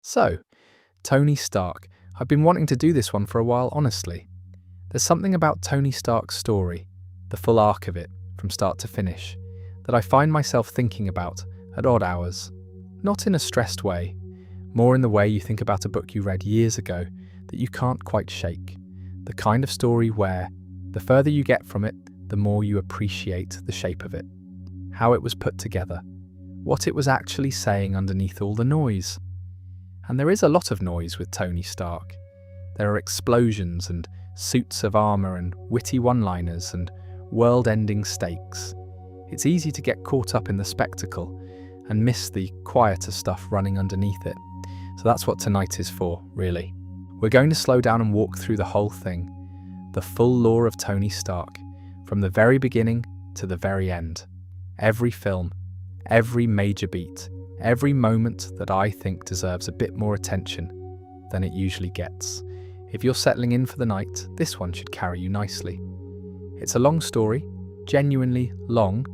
So, Tony Stark. I've been wanting to do this one for a while, honestly. There's something about Tony Stark's story, the full arc of it, from start to finish, that I find myself thinking about at odd hours. Not in a stressed way, more in the way you think about a book you read years ago that you can't quite shake. The kind of story where, the further you get from it, the more you appreciate the shape of it. How it was put together. What it was actually saying underneath all the noise. And there is a lot of noise with Tony Stark. There are explosions and suits of armour and witty one-liners and world-ending stakes. It's easy to get caught up in the spectacle and miss the quieter stuff running underneath it. So that's what tonight is for, really. We're going to slow down and walk through the whole thing, the full lore of Tony Stark, from the very beginning to the very end. Every film, every major beat, every moment that I think deserves a bit more attention than it usually gets. If you're settling in for the night, this one should carry you nicely. It's a long story, genuinely long,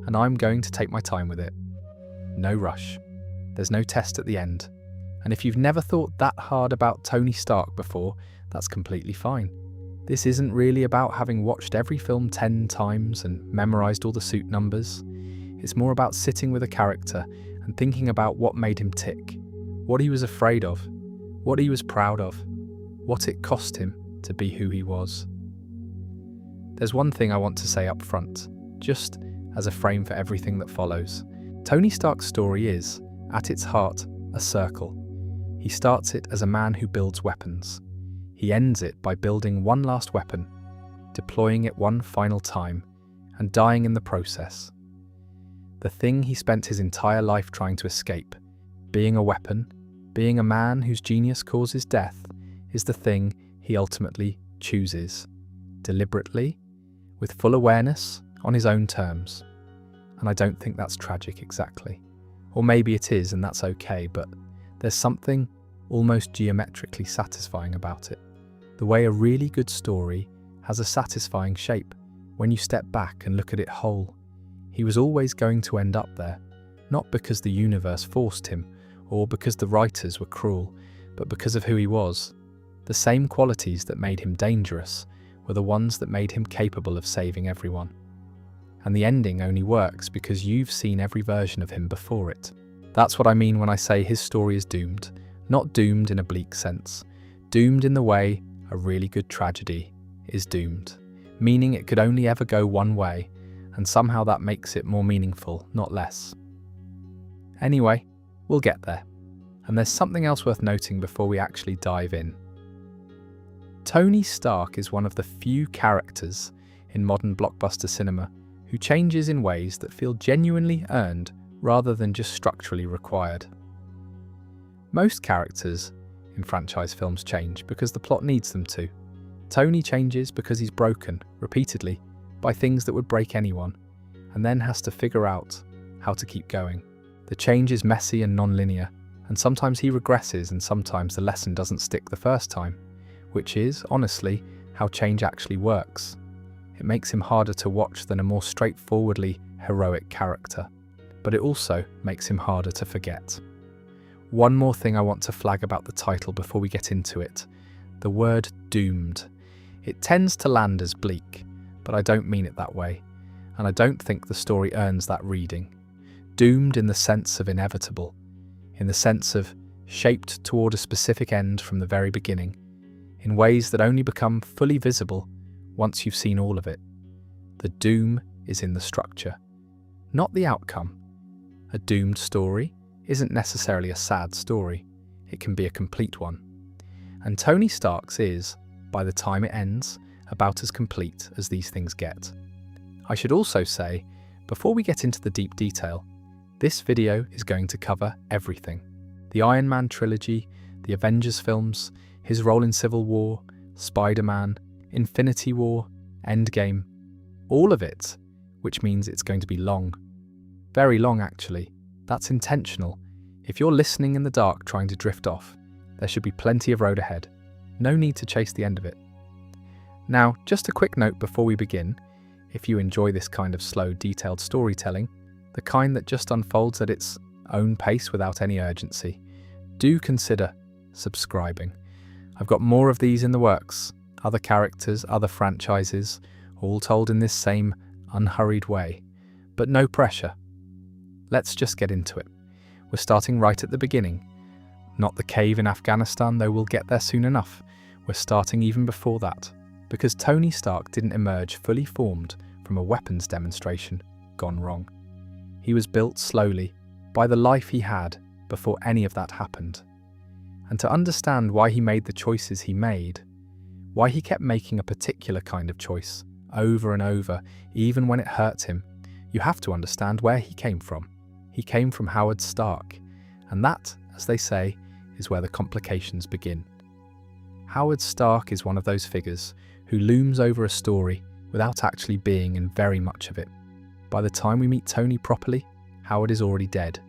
and I'm going to take my time with it. No rush. There's no test at the end. And if you've never thought that hard about Tony Stark before, that's completely fine. This isn't really about having watched every film 10 times and memorised all the suit numbers. It's more about sitting with a character and thinking about what made him tick, what he was afraid of, what he was proud of, what it cost him to be who he was. There's one thing I want to say up front, just as a frame for everything that follows. Tony Stark's story is, at its heart, a circle. He starts it as a man who builds weapons. He ends it by building one last weapon, deploying it one final time, and dying in the process. The thing he spent his entire life trying to escape, being a weapon, being a man whose genius causes death, is the thing he ultimately chooses, deliberately, with full awareness, on his own terms. And I don't think that's tragic exactly. Or maybe it is, and that's okay, but there's something almost geometrically satisfying about it. The way a really good story has a satisfying shape when you step back and look at it whole. He was always going to end up there, not because the universe forced him, or because the writers were cruel, but because of who he was. The same qualities that made him dangerous were the ones that made him capable of saving everyone. And the ending only works because you've seen every version of him before it. That's what I mean when I say his story is doomed. Not doomed in a bleak sense. Doomed in the way a really good tragedy is doomed. Meaning it could only ever go one way, and somehow that makes it more meaningful, not less. Anyway, we'll get there. And there's something else worth noting before we actually dive in. Tony Stark is one of the few characters in modern blockbuster cinema who changes in ways that feel genuinely earned rather than just structurally required. Most characters in franchise films change because the plot needs them to. Tony changes because he's broken, repeatedly, by things that would break anyone, and then has to figure out how to keep going. The change is messy and non-linear, and sometimes he regresses and sometimes the lesson doesn't stick the first time, which is, honestly, how change actually works. It makes him harder to watch than a more straightforwardly heroic character, but it also makes him harder to forget. One more thing I want to flag about the title before we get into it. The word doomed. It tends to land as bleak, but I don't mean it that way, and I don't think the story earns that reading. Doomed in the sense of inevitable, in the sense of shaped toward a specific end from the very beginning, in ways that only become fully visible once you've seen all of it. The doom is in the structure, not the outcome. A doomed story isn't necessarily a sad story. It can be a complete one. And Tony Stark's is, by the time it ends, about as complete as these things get. I should also say, before we get into the deep detail, this video is going to cover everything. The Iron Man trilogy, the Avengers films, his role in Civil War, Spider-Man, Infinity War, Endgame, all of it, which means it's going to be long. Very long, actually. That's intentional. If you're listening in the dark trying to drift off, there should be plenty of road ahead. No need to chase the end of it. Now, just a quick note before we begin. If you enjoy this kind of slow, detailed storytelling, the kind that just unfolds at its own pace without any urgency, do consider subscribing. I've got more of these in the works, other characters, other franchises, all told in this same unhurried way. But no pressure. Let's just get into it. We're starting right at the beginning. Not the cave in Afghanistan, though we'll get there soon enough. We're starting even before that, because Tony Stark didn't emerge fully formed from a weapons demonstration gone wrong. He was built slowly by the life he had before any of that happened. And to understand why he made the choices he made, why he kept making a particular kind of choice over and over, even when it hurt him, you have to understand where he came from. He came from Howard Stark, and that, as they say, is where the complications begin. Howard Stark is one of those figures who looms over a story without actually being in very much of it. By the time we meet Tony properly, Howard is already dead.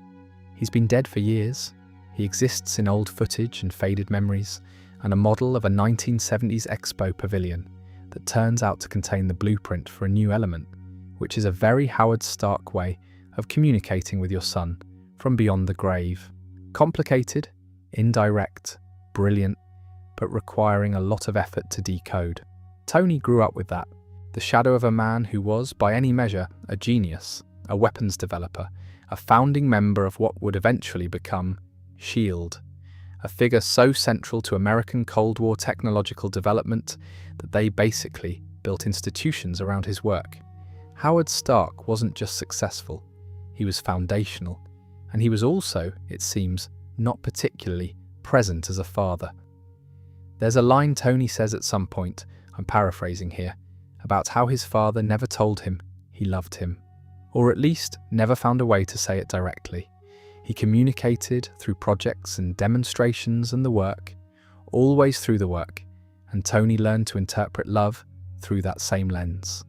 He's been dead for years. He exists in old footage and faded memories, and a model of a 1970s Expo pavilion that turns out to contain the blueprint for a new element, which is a very Howard Stark way of communicating with your son from beyond the grave. Complicated, indirect, brilliant, but requiring a lot of effort to decode. Tony grew up with that, the shadow of a man who was, by any measure, a genius, a weapons developer, a founding member of what would eventually become S.H.I.E.L.D., a figure so central to American Cold War technological development that they basically built institutions around his work. Howard Stark wasn't just successful, he was foundational, and he was also, it seems, not particularly present as a father. There's a line Tony says at some point, I'm paraphrasing here, about how his father never told him he loved him, or at least never found a way to say it directly. He communicated through projects and demonstrations and the work, always through the work, and Tony learned to interpret love through that same lens,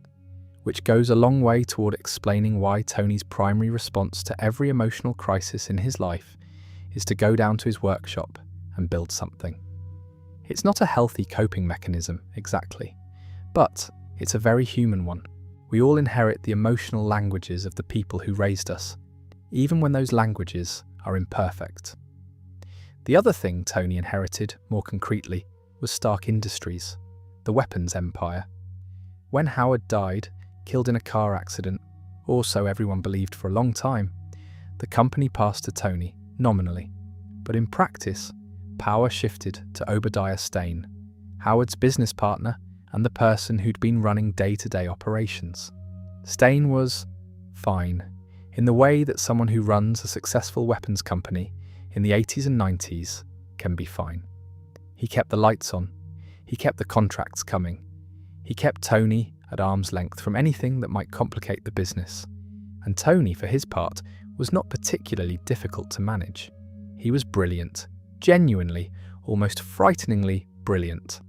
which goes a long way toward explaining why Tony's primary response to every emotional crisis in his life is to go down to his workshop and build something. It's not a healthy coping mechanism, exactly, but it's a very human one. We all inherit the emotional languages of the people who raised us, even when those languages are imperfect. The other thing Tony inherited, more concretely, was Stark Industries, the weapons empire. When Howard died, killed in a car accident, or so everyone believed for a long time, the company passed to Tony, nominally. But in practice, power shifted to Obadiah Stane, Howard's business partner and the person who'd been running day-to-day operations. Stane was fine, in the way that someone who runs a successful weapons company in the 80s and 90s can be fine. He kept the lights on, he kept the contracts coming, he kept Tony at arm's length from anything that might complicate the business. And Tony, for his part, was not particularly difficult to manage. He was brilliant, genuinely, almost frighteningly brilliant.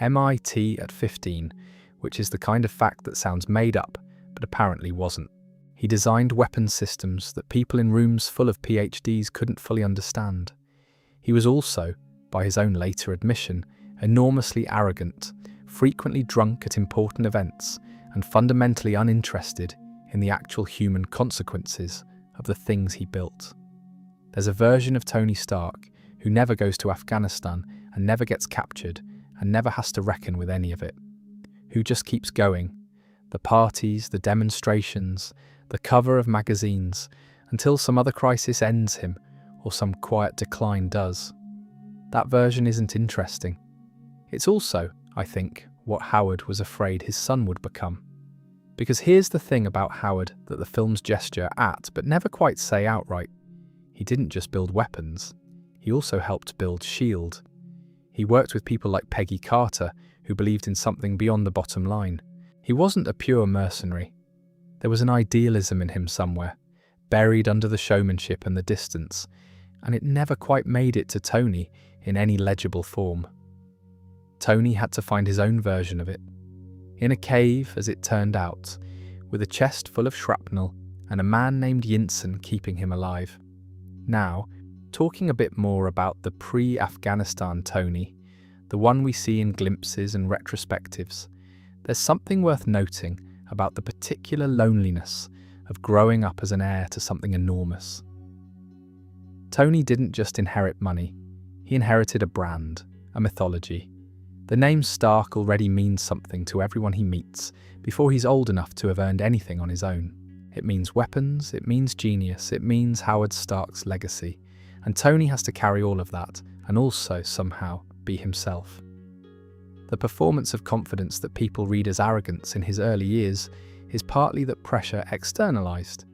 MIT at 15, which is the kind of fact that sounds made up, but apparently wasn't. He designed weapons systems that people in rooms full of PhDs couldn't fully understand. He was also, by his own later admission, enormously arrogant, frequently drunk at important events, and fundamentally uninterested in the actual human consequences of the things he built. There's a version of Tony Stark who never goes to Afghanistan and never gets captured and never has to reckon with any of it, who just keeps going, the parties, the demonstrations, the cover of magazines, until some other crisis ends him or some quiet decline does. That version isn't interesting. It's also, I think, what Howard was afraid his son would become. Because here's the thing about Howard that the films gesture at but never quite say outright. He didn't just build weapons, he also helped build S.H.I.E.L.D. He worked with people like Peggy Carter, who believed in something beyond the bottom line. He wasn't a pure mercenary. There was an idealism in him somewhere, buried under the showmanship and the distance, and it never quite made it to Tony in any legible form. Tony had to find his own version of it. In a cave, as it turned out, with a chest full of shrapnel and a man named Yinsen keeping him alive. Now, talking a bit more about the pre-Afghanistan Tony, the one we see in glimpses and retrospectives, there's something worth noting about the particular loneliness of growing up as an heir to something enormous. Tony didn't just inherit money, he inherited a brand, a mythology. The name Stark already means something to everyone he meets before he's old enough to have earned anything on his own. It means weapons, it means genius, it means Howard Stark's legacy. And Tony has to carry all of that and also somehow be himself. The performance of confidence that people read as arrogance in his early years is partly that pressure externalized.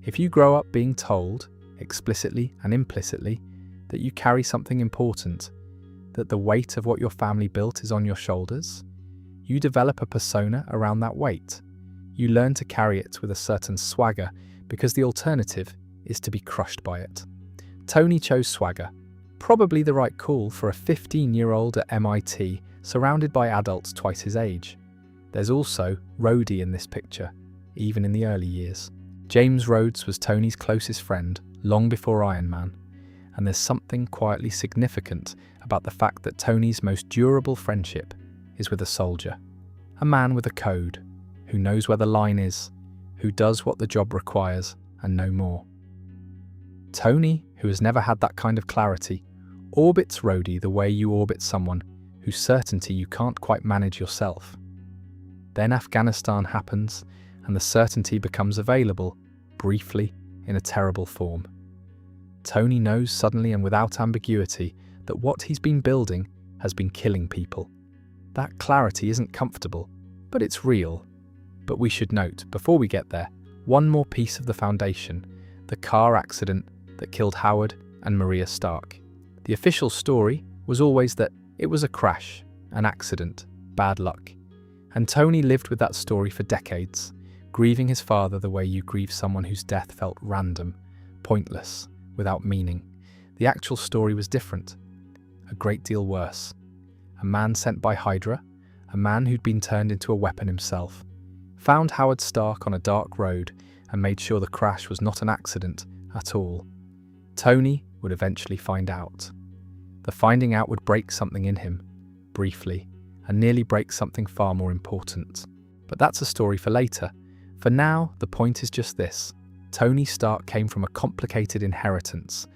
If you grow up being told, explicitly and implicitly, that you carry something important, that the weight of what your family built is on your shoulders, you develop a persona around that weight. You learn to carry it with a certain swagger because the alternative is to be crushed by it. Tony chose swagger, probably the right call for a 15-year-old at MIT surrounded by adults twice his age. There's also Rhodey in this picture, even in the early years. James Rhodes was Tony's closest friend long before Iron Man, and there's something quietly significant about the fact that Tony's most durable friendship is with a soldier, a man with a code, who knows where the line is, who does what the job requires, and no more. Tony, who has never had that kind of clarity, orbits Rhodey the way you orbit someone whose certainty you can't quite manage yourself. Then Afghanistan happens, and the certainty becomes available, briefly, in a terrible form. Tony knows suddenly and without ambiguity that what he's been building has been killing people. That clarity isn't comfortable, but it's real. But we should note, before we get there, one more piece of the foundation, the car accident that killed Howard and Maria Stark. The official story was always that it was a crash, an accident, bad luck. And Tony lived with that story for decades, grieving his father the way you grieve someone whose death felt random, pointless, without meaning. The actual story was different, a great deal worse. A man sent by Hydra, a man who'd been turned into a weapon himself, found Howard Stark on a dark road and made sure the crash was not an accident at all. Tony would eventually find out. The finding out would break something in him, briefly, and nearly break something far more important. But that's a story for later. For now, the point is just this. Tony Stark came from a complicated inheritance,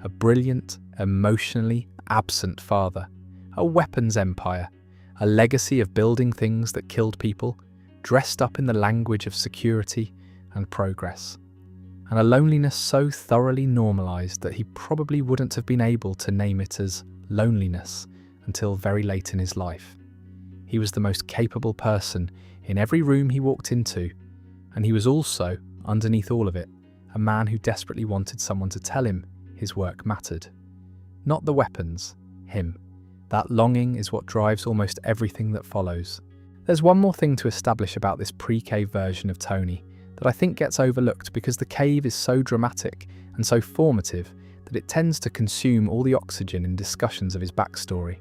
a brilliant, emotionally absent father, a weapons empire, a legacy of building things that killed people, dressed up in the language of security and progress, and a loneliness so thoroughly normalized that he probably wouldn't have been able to name it as loneliness until very late in his life. He was the most capable person in every room he walked into, and he was also, underneath all of it, a man who desperately wanted someone to tell him his work mattered. Not the weapons, him. That longing is what drives almost everything that follows. There's one more thing to establish about this pre-cave version of Tony that I think gets overlooked because the cave is so dramatic and so formative that it tends to consume all the oxygen in discussions of his backstory.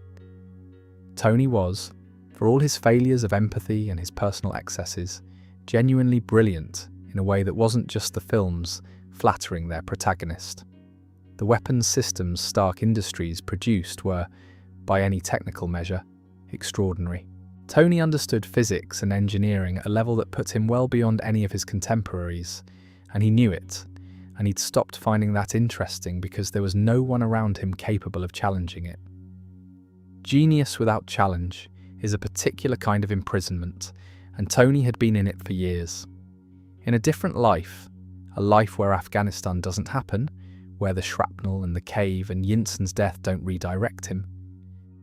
Tony was, for all his failures of empathy and his personal excesses, genuinely brilliant in a way that wasn't just the films flattering their protagonist. The weapons systems Stark Industries produced were, by any technical measure, extraordinary. Tony understood physics and engineering at a level that put him well beyond any of his contemporaries, and he knew it, and he'd stopped finding that interesting because there was no one around him capable of challenging it. Genius without challenge is a particular kind of imprisonment, and Tony had been in it for years. In a different life, a life where Afghanistan doesn't happen, where the shrapnel and the cave and Yinsen's death don't redirect him,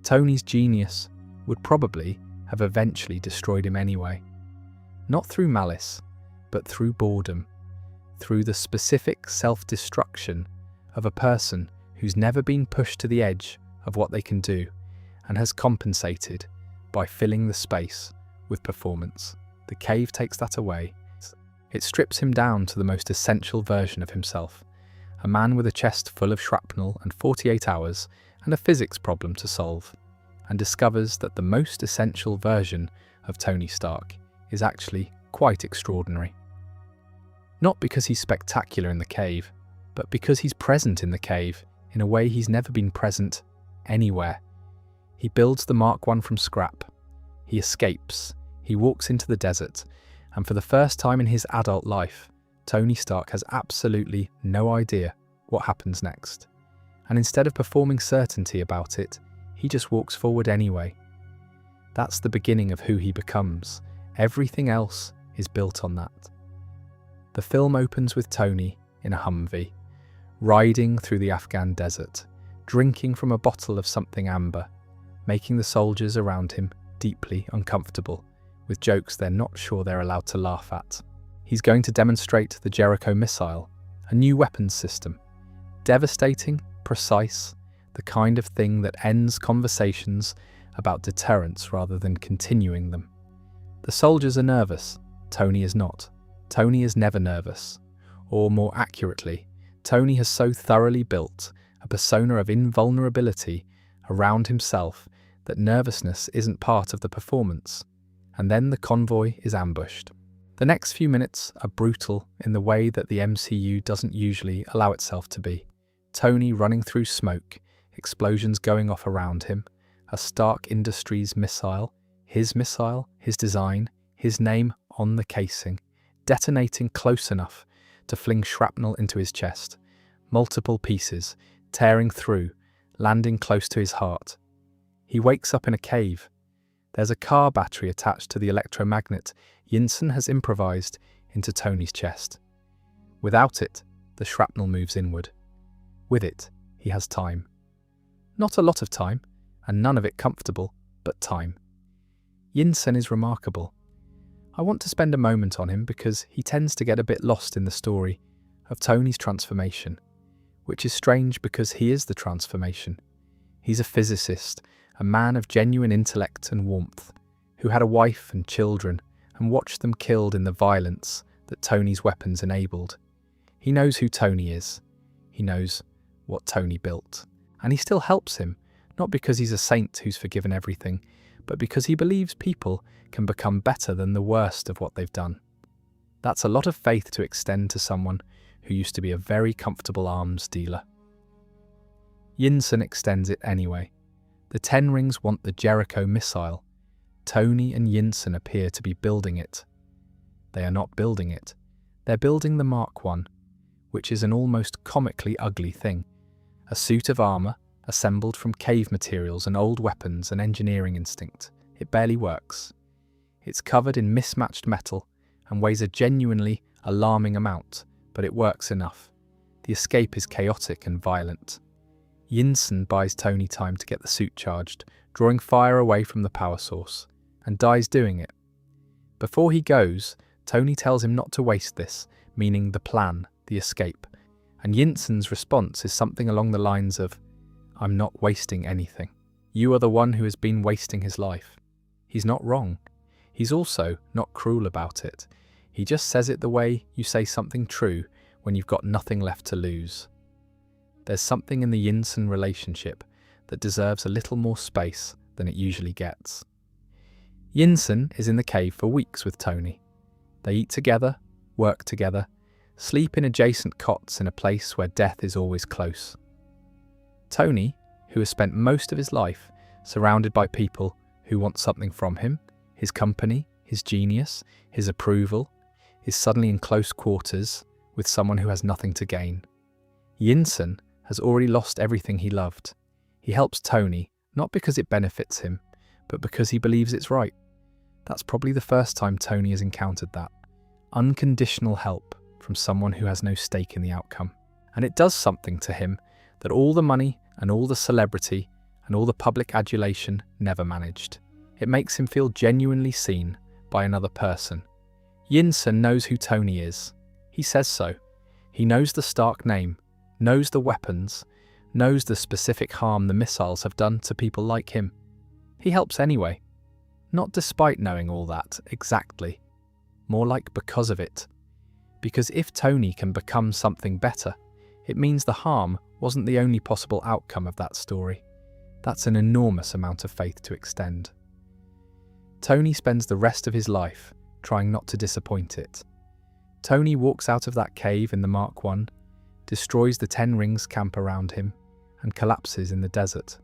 Tony's genius would probably have eventually destroyed him anyway. Not through malice, but through boredom, through the specific self-destruction of a person who's never been pushed to the edge of what they can do and has compensated by filling the space with performance. The cave takes that away. It strips him down to the most essential version of himself, a man with a chest full of shrapnel and 48 hours and a physics problem to solve, and discovers that the most essential version of Tony Stark is actually quite extraordinary. Not because he's spectacular in the cave, but because he's present in the cave in a way he's never been present anywhere. He builds the Mark I from scrap. He escapes. He walks into the desert, and for the first time in his adult life, Tony Stark has absolutely no idea what happens next. and instead of performing certainty about it, he just walks forward anyway. That's the beginning of who he becomes. Everything else is built on that. The film opens with Tony in a Humvee, riding through the Afghan desert, drinking from a bottle of something amber, making the soldiers around him deeply uncomfortable with jokes they're not sure they're allowed to laugh at. He's going to demonstrate the Jericho missile, a new weapons system. Devastating, precise, the kind of thing that ends conversations about deterrence rather than continuing them. The soldiers are nervous. Tony is not. Tony is never nervous. Or more accurately, Tony has so thoroughly built a persona of invulnerability around himself that nervousness isn't part of the performance. And then the convoy is ambushed. The next few minutes are brutal in the way that the MCU doesn't usually allow itself to be. Tony running through smoke, explosions going off around him, a Stark Industries missile, his design, his name on the casing, detonating close enough to fling shrapnel into his chest, multiple pieces, tearing through, landing close to his heart. He wakes up in a cave. There's a car battery attached to the electromagnet Yinsen has improvised into Tony's chest. Without it, the shrapnel moves inward. With it, he has time. Not a lot of time, and none of it comfortable, but time. Yinsen is remarkable. I want to spend a moment on him because he tends to get a bit lost in the story of Tony's transformation, which is strange because he is the transformation. He's a physicist, a man of genuine intellect and warmth, who had a wife and children and watched them killed in the violence that Tony's weapons enabled. He knows who Tony is. He knows what Tony built. And he still helps him, not because he's a saint who's forgiven everything, but because he believes people can become better than the worst of what they've done. That's a lot of faith to extend to someone who used to be a very comfortable arms dealer. Yinsen extends it anyway. The Ten Rings want the Jericho missile. Tony and Yinsen appear to be building it. They are not building it. They're building the Mark I, which is an almost comically ugly thing. A suit of armour, assembled from cave materials and old weapons and engineering instinct. It barely works. It's covered in mismatched metal and weighs a genuinely alarming amount, but it works enough. The escape is chaotic and violent. Yinsen buys Tony time to get the suit charged, drawing fire away from the power source, and dies doing it. Before he goes, Tony tells him not to waste this, meaning the plan, the escape, and Yinsen's response is something along the lines of, "I'm not wasting anything. You are the one who has been wasting his life." He's not wrong. He's also not cruel about it. He just says it the way you say something true when you've got nothing left to lose. There's something in the Yinsen relationship that deserves a little more space than it usually gets. Yinsen is in the cave for weeks with Tony. They eat together, work together, sleep in adjacent cots in a place where death is always close. Tony, who has spent most of his life surrounded by people who want something from him, his company, his genius, his approval, is suddenly in close quarters with someone who has nothing to gain. Yinsen has already lost everything he loved. He helps Tony, not because it benefits him, but because he believes it's right. That's probably the first time Tony has encountered that. Unconditional help from someone who has no stake in the outcome. And it does something to him that all the money and all the celebrity and all the public adulation never managed. It makes him feel genuinely seen by another person. Yinsen knows who Tony is. He says so. He knows the Stark name, knows the weapons, knows the specific harm the missiles have done to people like him. He helps anyway. Not despite knowing all that, exactly. More like because of it. Because if Tony can become something better, it means the harm wasn't the only possible outcome of that story. That's an enormous amount of faith to extend. Tony spends the rest of his life trying not to disappoint it. Tony walks out of that cave in the Mark I, destroys the Ten Rings camp around him, and collapses in the desert.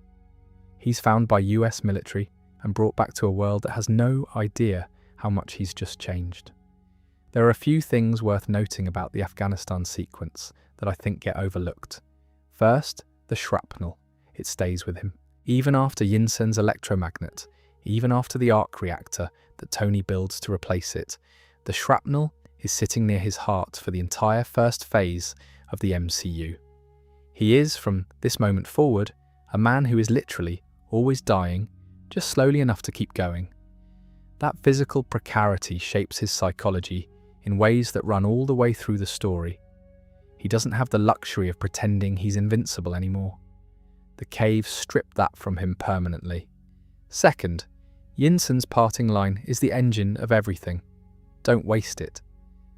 He's found by US military and brought back to a world that has no idea how much he's just changed. There are a few things worth noting about the Afghanistan sequence that I think get overlooked. First, The shrapnel. It stays with him. Even after Yinsen's electromagnet, even after the arc reactor that Tony builds to replace it, the shrapnel is sitting near his heart for the entire first phase of the MCU. He is, from this moment forward, a man who is literally always dying, just slowly enough to keep going. That physical precarity shapes his psychology in ways that run all the way through the story. He doesn't have the luxury of pretending he's invincible anymore. The cave stripped that from him permanently. Second, Yinsen's parting line is the engine of everything. Don't waste it.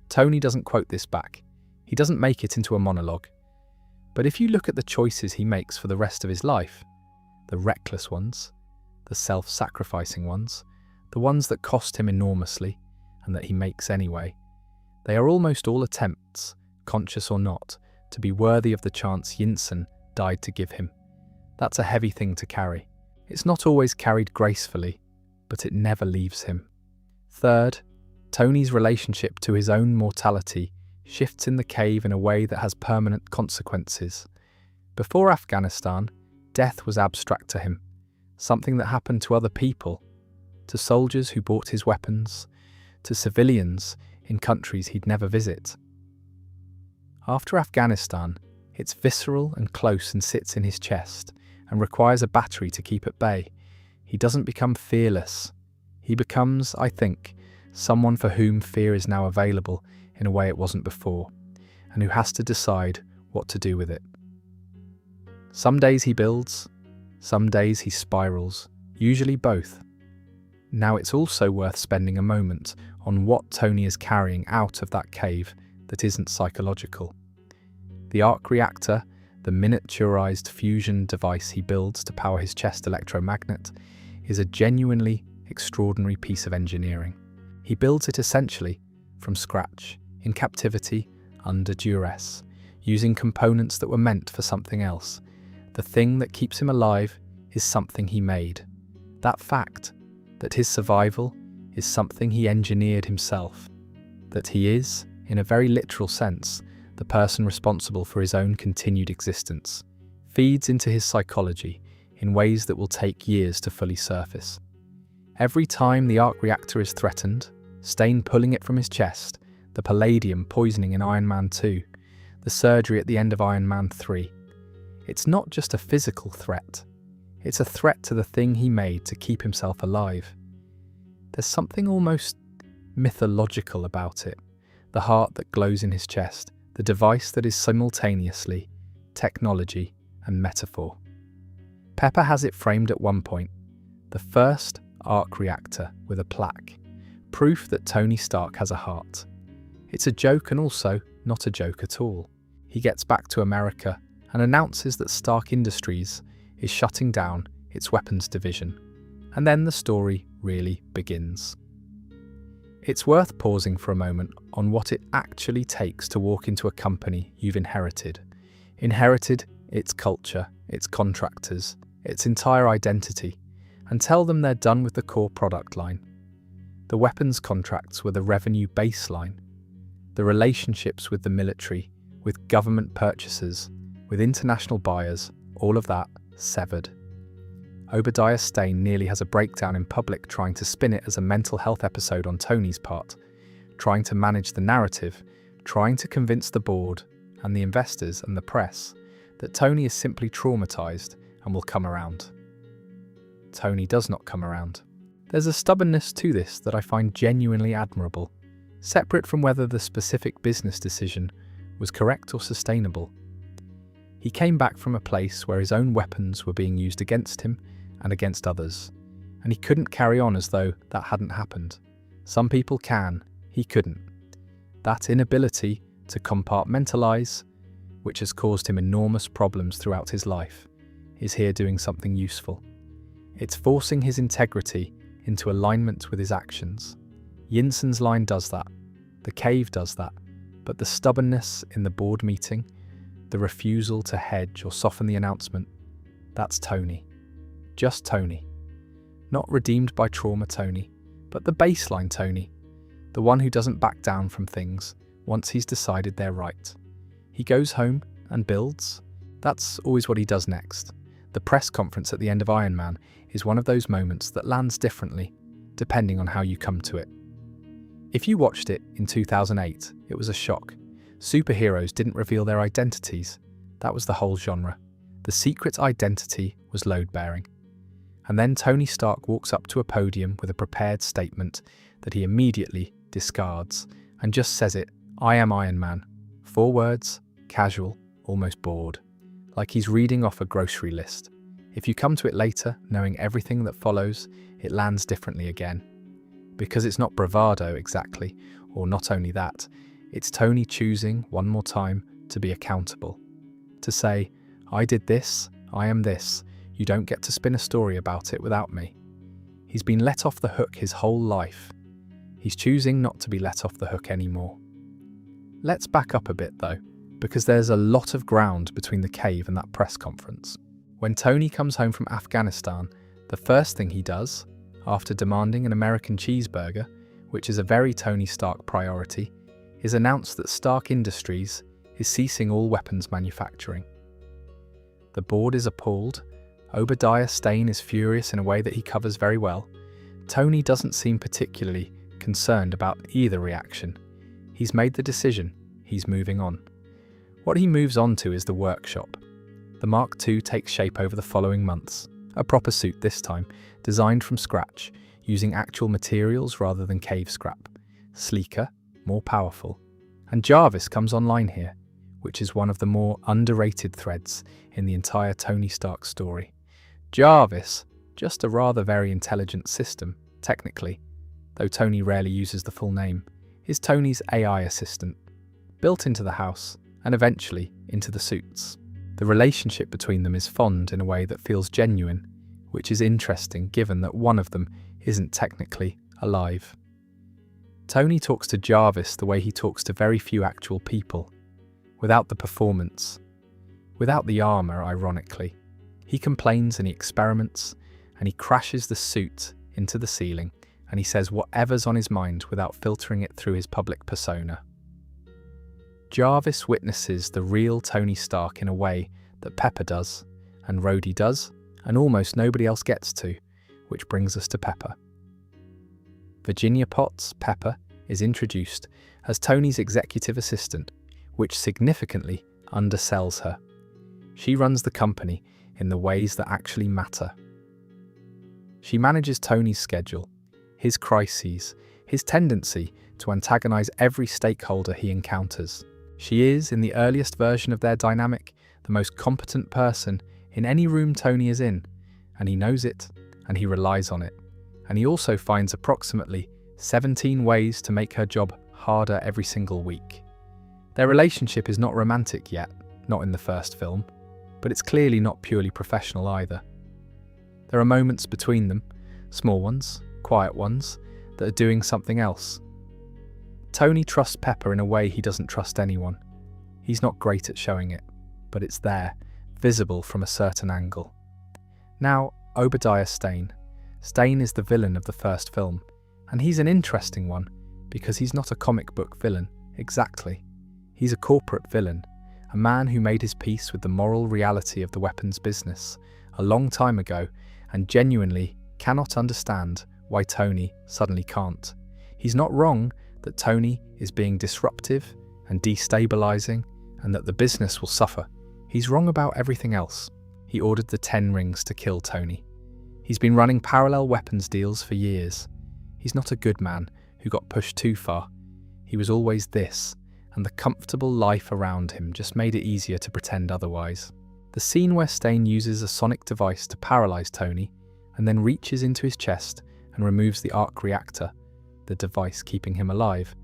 Tony doesn't quote this back. He doesn't make it into a monologue. But if you look at the choices he makes for the rest of his life, the reckless ones, the self-sacrificing ones, the ones that cost him enormously and that he makes anyway, they are almost all attempts, conscious or not, to be worthy of the chance Yinsen died to give him. That's a heavy thing to carry. It's not always carried gracefully, but it never leaves him. Third, Tony's relationship to his own mortality shifts in the cave in a way that has permanent consequences. Before Afghanistan, death was abstract to him, something that happened to other people, to soldiers who bought his weapons, to civilians in countries he'd never visit. After Afghanistan, it's visceral and close and sits in his chest and requires a battery to keep at bay. He doesn't become fearless. He becomes, I think, someone for whom fear is now available in a way it wasn't before, and who has to decide what to do with it. Some days he builds, some days he spirals, usually both. Now it's also worth spending a moment on what Tony is carrying out of that cave that isn't psychological. The arc reactor, the miniaturized fusion device he builds to power his chest electromagnet, is a genuinely extraordinary piece of engineering. He builds it essentially from scratch, in captivity, under duress, using components that were meant for something else. The thing that keeps him alive is something he made. That fact, that his survival is something he engineered himself, that he is, in a very literal sense, the person responsible for his own continued existence, feeds into his psychology in ways that will take years to fully surface. Every time the arc reactor is threatened, Stain pulling it from his chest, the palladium poisoning in Iron Man 2, the surgery at the end of Iron Man 3, it's not just a physical threat, it's a threat to the thing he made to keep himself alive. There's something almost mythological about it, the heart that glows in his chest, the device that is simultaneously technology and metaphor. Pepper has it framed at one point, the first arc reactor with a plaque, proof that Tony Stark has a heart. It's a joke and also not a joke at all. He gets back to America and announces that Stark Industries is shutting down its weapons division, and then the story really begins. It's worth pausing for a moment on what it actually takes to walk into a company you've inherited. Inherited its culture, its contractors, its entire identity, and tell them they're done with the core product line. The weapons contracts were the revenue baseline. The relationships with the military, with government purchasers, with international buyers, all of that severed. Obadiah Stane nearly has a breakdown in public trying to spin it as a mental health episode on Tony's part, trying to manage the narrative, trying to convince the board and the investors and the press that Tony is simply traumatized and will come around. Tony does not come around. There's a stubbornness to this that I find genuinely admirable, separate from whether the specific business decision was correct or sustainable. He came back from a place where his own weapons were being used against him and against others, and he couldn't carry on as though that hadn't happened. Some people can, he couldn't. That inability to compartmentalize, which has caused him enormous problems throughout his life, is here doing something useful. It's forcing his integrity into alignment with his actions. Yinsen's line does that, the cave does that, but the stubbornness in the board meeting, the refusal to hedge or soften the announcement, that's Tony. Just Tony. Not redeemed by trauma Tony, but the baseline Tony. The one who doesn't back down from things once he's decided they're right. He goes home and builds. That's always what he does next. The press conference at the end of Iron Man is one of those moments that lands differently, depending on how you come to it. If you watched it in 2008, it was a shock. Superheroes didn't reveal their identities. That was the whole genre. The secret identity was load-bearing. And then Tony Stark walks up to a podium with a prepared statement that he immediately discards and just says it, "I am Iron Man." 4 words, casual, almost bored. Like he's reading off a grocery list. If you come to it later, knowing everything that follows, it lands differently again. Because it's not bravado exactly, or not only that, it's Tony choosing, one more time, to be accountable. To say, "I did this, I am this, you don't get to spin a story about it without me." He's been let off the hook his whole life. He's choosing not to be let off the hook anymore. Let's back up a bit though, because there's a lot of ground between the cave and that press conference. When Tony comes home from Afghanistan, the first thing he does, after demanding an American cheeseburger, which is a very Tony Stark priority, is announce that Stark Industries is ceasing all weapons manufacturing. The board is appalled. Obadiah Stane is furious in a way that he covers very well. Tony doesn't seem particularly concerned about either reaction. He's made the decision. He's moving on. What he moves on to is the workshop. The Mark II takes shape over the following months. A proper suit this time, designed from scratch, using actual materials rather than cave scrap. Sleeker, more powerful. And Jarvis comes online here, which is one of the more underrated threads in the entire Tony Stark story. Jarvis, just a rather very intelligent system, technically, though Tony rarely uses the full name, is Tony's AI assistant, built into the house and eventually into the suits. The relationship between them is fond in a way that feels genuine, which is interesting given that one of them isn't technically alive. Tony talks to Jarvis the way he talks to very few actual people, without the performance, without the armour, ironically. He complains and he experiments, and he crashes the suit into the ceiling, and he says whatever's on his mind without filtering it through his public persona. Jarvis witnesses the real Tony Stark in a way that Pepper does, and Rhodey does, and almost nobody else gets to, which brings us to Pepper. Virginia Potts, Pepper, is introduced as Tony's executive assistant, which significantly undersells her. She runs the company in the ways that actually matter. She manages Tony's schedule, his crises, his tendency to antagonize every stakeholder he encounters. She is, in the earliest version of their dynamic, the most competent person in any room Tony is in, and he knows it, and he relies on it. And he also finds approximately 17 ways to make her job harder every single week. Their relationship is not romantic yet, not in the first film, but it's clearly not purely professional either. There are moments between them, small ones, quiet ones, that are doing something else. Tony trusts Pepper in a way he doesn't trust anyone. He's not great at showing it, but it's there, visible from a certain angle. Now, Obadiah Stane. Stane is the villain of the first film, and he's an interesting one because he's not a comic book villain, exactly. He's a corporate villain, a man who made his peace with the moral reality of the weapons business a long time ago and genuinely cannot understand why Tony suddenly can't. He's not wrong that Tony is being disruptive and destabilizing and that the business will suffer. He's wrong about everything else. He ordered the 10 rings to kill Tony. He's been running parallel weapons deals for years. He's not a good man who got pushed too far. He was always this, and the comfortable life around him just made it easier to pretend otherwise. The scene where Stane uses a sonic device to paralyze Tony and then reaches into his chest and removes the arc reactor, the device keeping him alive,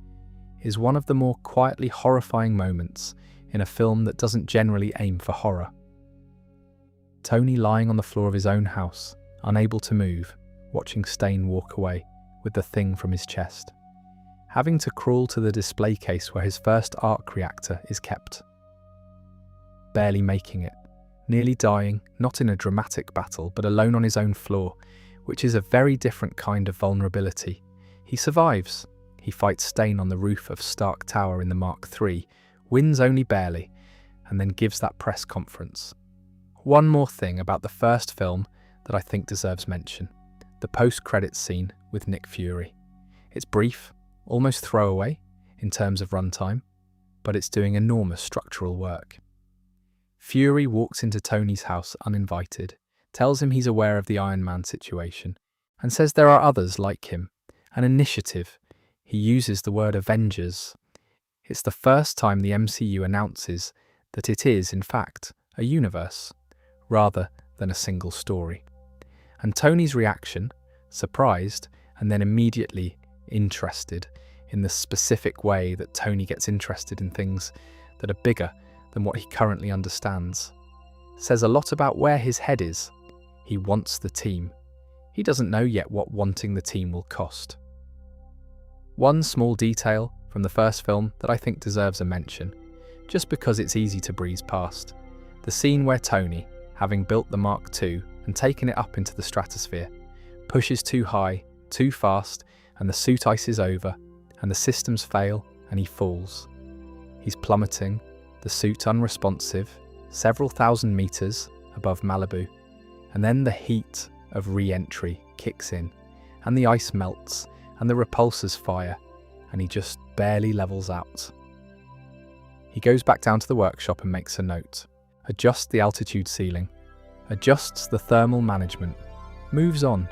is one of the more quietly horrifying moments in a film that doesn't generally aim for horror. Tony lying on the floor of his own house, unable to move, watching Stane walk away with the thing from his chest. Having to crawl to the display case where his first arc reactor is kept. Barely making it, nearly dying, not in a dramatic battle, but alone on his own floor, which is a very different kind of vulnerability. He survives. He fights Stane on the roof of Stark Tower in the Mark III, wins only barely, and then gives that press conference. One more thing about the first film that I think deserves mention: the post-credits scene with Nick Fury. It's brief, almost throwaway in terms of runtime, but it's doing enormous structural work. Fury walks into Tony's house uninvited, tells him he's aware of the Iron Man situation, and says there are others like him. An initiative. He uses the word Avengers. It's the first time the MCU announces that it is, in fact, a universe, rather than a single story. And Tony's reaction, surprised and then immediately interested, in the specific way that Tony gets interested in things that are bigger than what he currently understands, says a lot about where his head is. He wants the team. He doesn't know yet what wanting the team will cost. One small detail from the first film that I think deserves a mention, just because it's easy to breeze past: the scene where Tony, having built the Mark II and taken it up into the stratosphere, pushes too high, too fast, and the suit ices over, and the systems fail, and he falls. He's plummeting, the suit unresponsive, several thousand meters above Malibu, and then the heat of re-entry kicks in, and the ice melts, and the repulsors fire, and he just barely levels out. He goes back down to the workshop and makes a note, adjusts the altitude ceiling, adjusts the thermal management, moves on.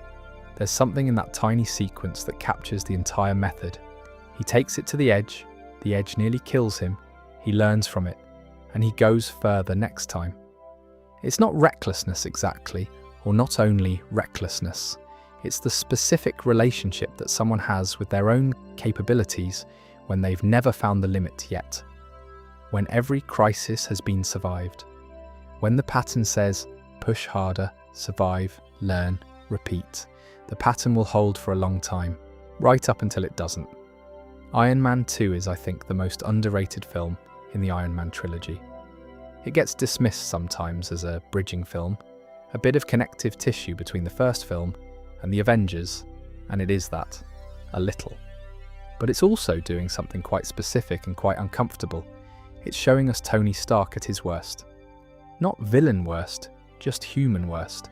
There's something in that tiny sequence that captures the entire method. He takes it to the edge nearly kills him, he learns from it, and he goes further next time. It's not recklessness exactly, or not only recklessness. It's the specific relationship that someone has with their own capabilities when they've never found the limit yet. When every crisis has been survived. When the pattern says, push harder, survive, learn, repeat, the pattern will hold for a long time, right up until it doesn't. Iron Man 2 is, I think, the most underrated film in the Iron Man trilogy. It gets dismissed sometimes as a bridging film, a bit of connective tissue between the first film and the Avengers, and it is that, a little. But it's also doing something quite specific and quite uncomfortable. It's showing us Tony Stark at his worst. Not villain worst, just human worst.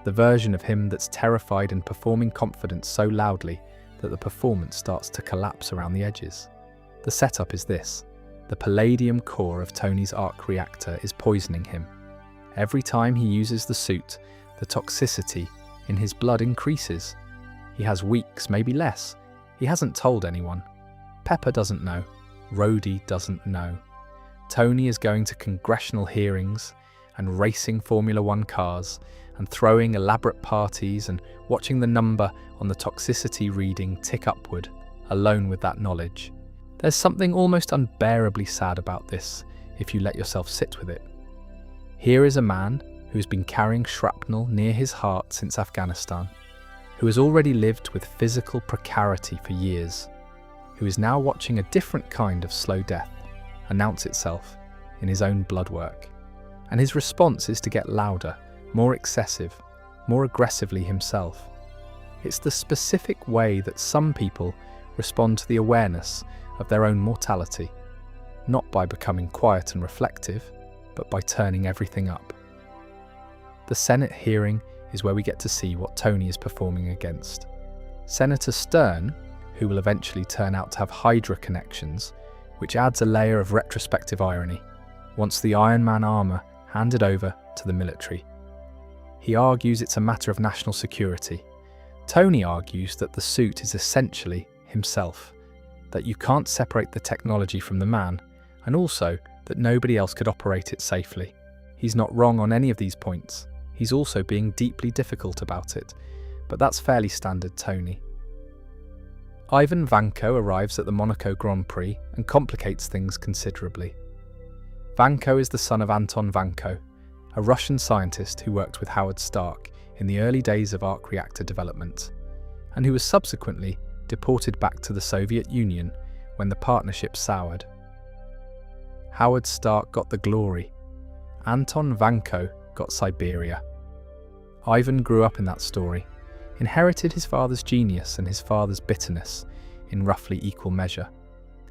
The version of him that's terrified and performing confidence so loudly that the performance starts to collapse around the edges. The setup is this: the palladium core of Tony's arc reactor is poisoning him. Every time he uses the suit, the toxicity in his blood increases. He has weeks, maybe less. He hasn't told anyone. Pepper doesn't know. Rhodey doesn't know. Tony is going to congressional hearings and racing Formula One cars and throwing elaborate parties and watching the number on the toxicity reading tick upward, alone with that knowledge. There's something almost unbearably sad about this if you let yourself sit with it. Here is a man who's been carrying shrapnel near his heart since Afghanistan, who has already lived with physical precarity for years, who is now watching a different kind of slow death announce itself in his own blood work. And his response is to get louder, more excessive, more aggressively himself. It's the specific way that some people respond to the awareness of their own mortality, not by becoming quiet and reflective, but by turning everything up. The Senate hearing is where we get to see what Tony is performing against. Senator Stern, who will eventually turn out to have Hydra connections, which adds a layer of retrospective irony, wants the Iron Man armour handed over to the military. He argues it's a matter of national security. Tony argues that the suit is essentially himself, that you can't separate the technology from the man, and also that nobody else could operate it safely. He's not wrong on any of these points. He's also being deeply difficult about it, but that's fairly standard Tony. Ivan Vanko arrives at the Monaco Grand Prix and complicates things considerably. Vanko is the son of Anton Vanko, a Russian scientist who worked with Howard Stark in the early days of arc reactor development, and who was subsequently deported back to the Soviet Union when the partnership soured. Howard Stark got the glory. Anton Vanko got Siberia. Ivan grew up in that story, inherited his father's genius and his father's bitterness in roughly equal measure,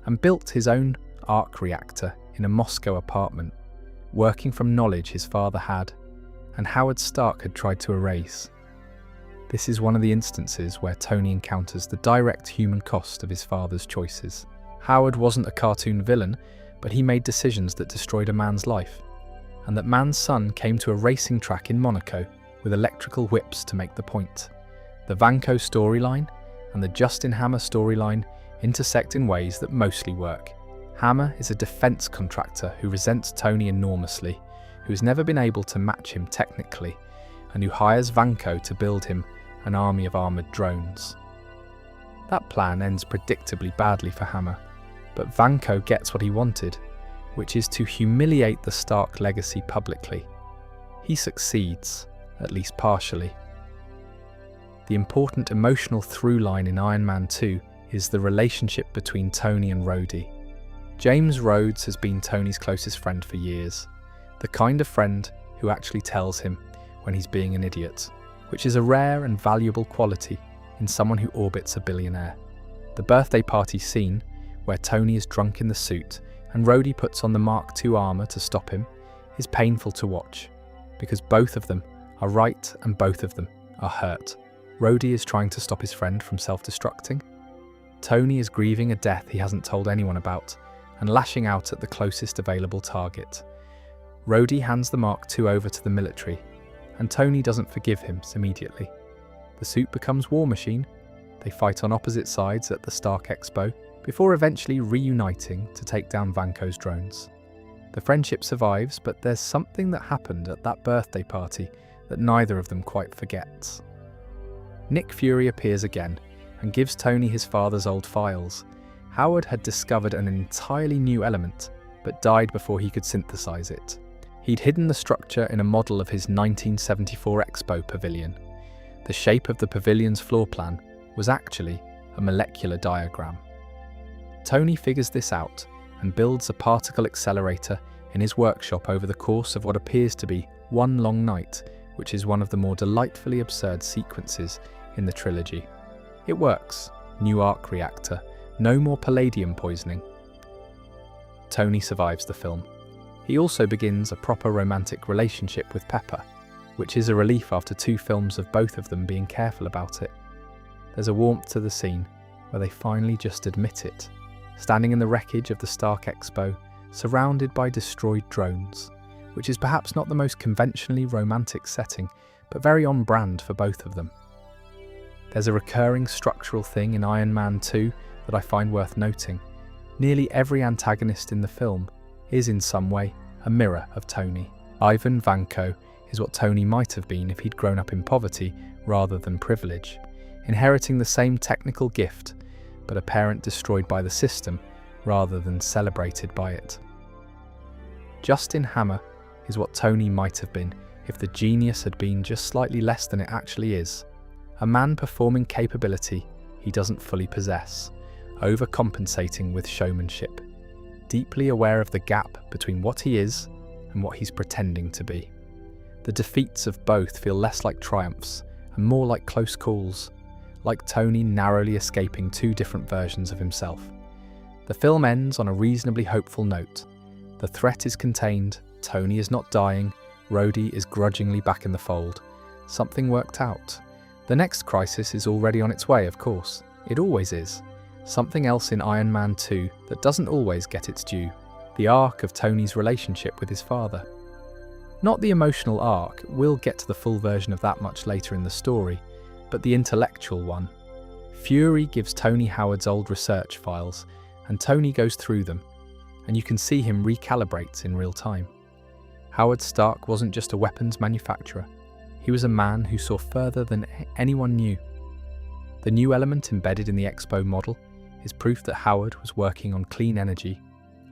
and built his own arc reactor in a Moscow apartment working from knowledge his father had, and Howard Stark had tried to erase. This is one of the instances where Tony encounters the direct human cost of his father's choices. Howard wasn't a cartoon villain, but he made decisions that destroyed a man's life, and that man's son came to a racing track in Monaco with electrical whips to make the point. The Vanko storyline and the Justin Hammer storyline intersect in ways that mostly work. Hammer is a defense contractor who resents Tony enormously, who has never been able to match him technically, and who hires Vanko to build him an army of armoured drones. That plan ends predictably badly for Hammer, but Vanko gets what he wanted, which is to humiliate the Stark legacy publicly. He succeeds, at least partially. The important emotional through line in Iron Man 2 is the relationship between Tony and Rhodey. James Rhodes has been Tony's closest friend for years, the kind of friend who actually tells him when he's being an idiot, which is a rare and valuable quality in someone who orbits a billionaire. The birthday party scene, where Tony is drunk in the suit and Rhodey puts on the Mark II armour to stop him, is painful to watch, because both of them are right and both of them are hurt. Rhodey is trying to stop his friend from self-destructing. Tony is grieving a death he hasn't told anyone about and lashing out at the closest available target. Rhodey hands the Mark II over to the military, and Tony doesn't forgive him immediately. The suit becomes War Machine. They fight on opposite sides at the Stark Expo, before eventually reuniting to take down Vanko's drones. The friendship survives, but there's something that happened at that birthday party that neither of them quite forgets. Nick Fury appears again and gives Tony his father's old files. Howard had discovered an entirely new element, but died before he could synthesize it. He'd hidden the structure in a model of his 1974 Expo pavilion. The shape of the pavilion's floor plan was actually a molecular diagram. Tony figures this out and builds a particle accelerator in his workshop over the course of what appears to be one long night, which is one of the more delightfully absurd sequences in the trilogy. It works. New arc reactor. No more palladium poisoning. Tony survives the film. He also begins a proper romantic relationship with Pepper, which is a relief after 2 films of both of them being careful about it. There's a warmth to the scene where they finally just admit it, standing in the wreckage of the Stark Expo, surrounded by destroyed drones, which is perhaps not the most conventionally romantic setting, but very on brand for both of them. There's a recurring structural thing in Iron Man 2 that I find worth noting. Nearly every antagonist in the film is in some way a mirror of Tony. Ivan Vanko is what Tony might have been if he'd grown up in poverty rather than privilege, inheriting the same technical gift, but a parent destroyed by the system rather than celebrated by it. Justin Hammer is what Tony might have been if the genius had been just slightly less than it actually is. A man performing capability he doesn't fully possess, overcompensating with showmanship, deeply aware of the gap between what he is and what he's pretending to be. The defeats of both feel less like triumphs and more like close calls, like Tony narrowly escaping 2 different versions of himself. The film ends on a reasonably hopeful note. The threat is contained, Tony is not dying, Rhodey is grudgingly back in the fold. Something worked out. The next crisis is already on its way, of course. It always is. Something else in Iron Man 2 that doesn't always get its due. The arc of Tony's relationship with his father. Not the emotional arc, we'll get to the full version of that much later in the story, but the intellectual one. Fury gives Tony Howard's old research files, and Tony goes through them, and you can see him recalibrate in real time. Howard Stark wasn't just a weapons manufacturer. He was a man who saw further than anyone knew. The new element embedded in the Expo model is proof that Howard was working on clean energy,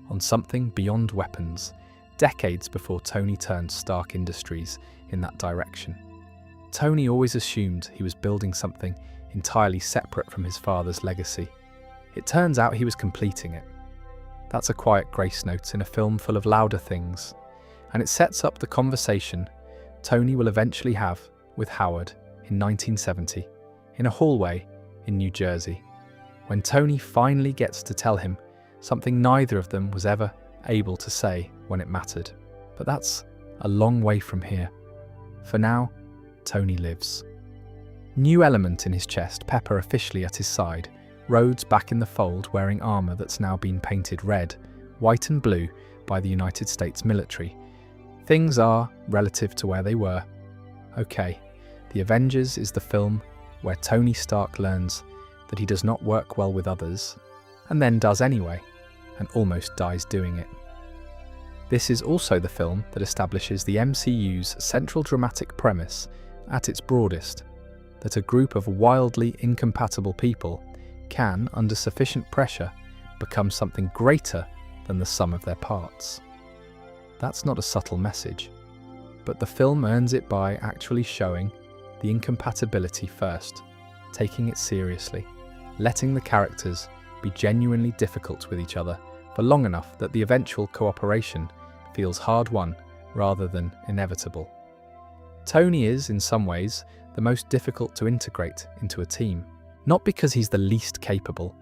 on something beyond weapons, decades before Tony turned Stark Industries in that direction. Tony always assumed he was building something entirely separate from his father's legacy. It turns out he was completing it. That's a quiet grace note in a film full of louder things, and it sets up the conversation Tony will eventually have with Howard in 1970, in a hallway in New Jersey, when Tony finally gets to tell him something neither of them was ever able to say when it mattered. But that's a long way from here. For now, Tony lives. New element in his chest, Pepper officially at his side, Rhodes back in the fold wearing armour that's now been painted red, white and blue by the United States military. Things are relative to where they were. Okay, The Avengers is the film where Tony Stark learns that he does not work well with others, and then does anyway, and almost dies doing it. This is also the film that establishes the MCU's central dramatic premise at its broadest, that a group of wildly incompatible people can, under sufficient pressure, become something greater than the sum of their parts. That's not a subtle message, but the film earns it by actually showing the incompatibility first, taking it seriously, letting the characters be genuinely difficult with each other for long enough that the eventual cooperation feels hard-won rather than inevitable. Tony is, in some ways, the most difficult to integrate into a team, not because he's the least capable.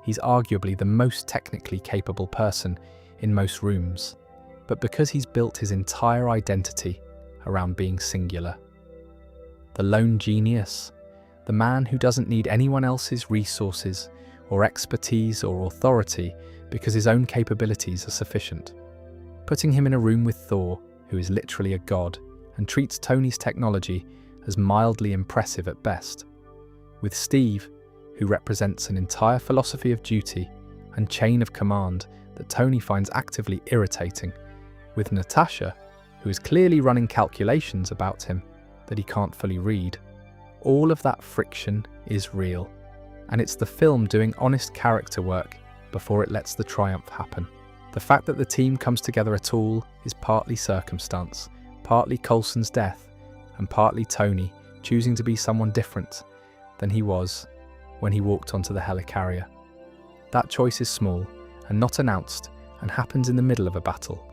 He's arguably the most technically capable person in most rooms, but because he's built his entire identity around being singular. The lone genius, the man who doesn't need anyone else's resources or expertise or authority because his own capabilities are sufficient. Putting him in a room with Thor, who is literally a god, and treats Tony's technology as mildly impressive at best. With Steve, who represents an entire philosophy of duty and chain of command that Tony finds actively irritating. With Natasha, who is clearly running calculations about him that he can't fully read. All of that friction is real, and it's the film doing honest character work before it lets the triumph happen. The fact that the team comes together at all is partly circumstance, partly Coulson's death, and partly Tony choosing to be someone different than he was when he walked onto the helicarrier. That choice is small and not announced and happens in the middle of a battle,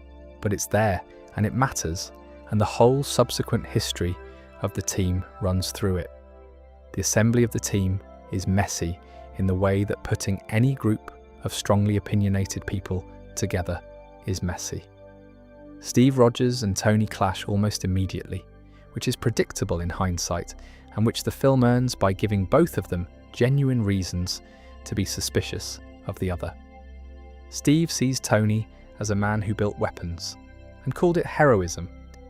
but it's there and it matters, and the whole subsequent history of the team runs through it. The assembly of the team is messy in the way that putting any group of strongly opinionated people together is messy. Steve Rogers and Tony clash almost immediately, which is predictable in hindsight, and which the film earns by giving both of them genuine reasons to be suspicious of the other. Steve sees Tony as a man who built weapons, and called it heroism,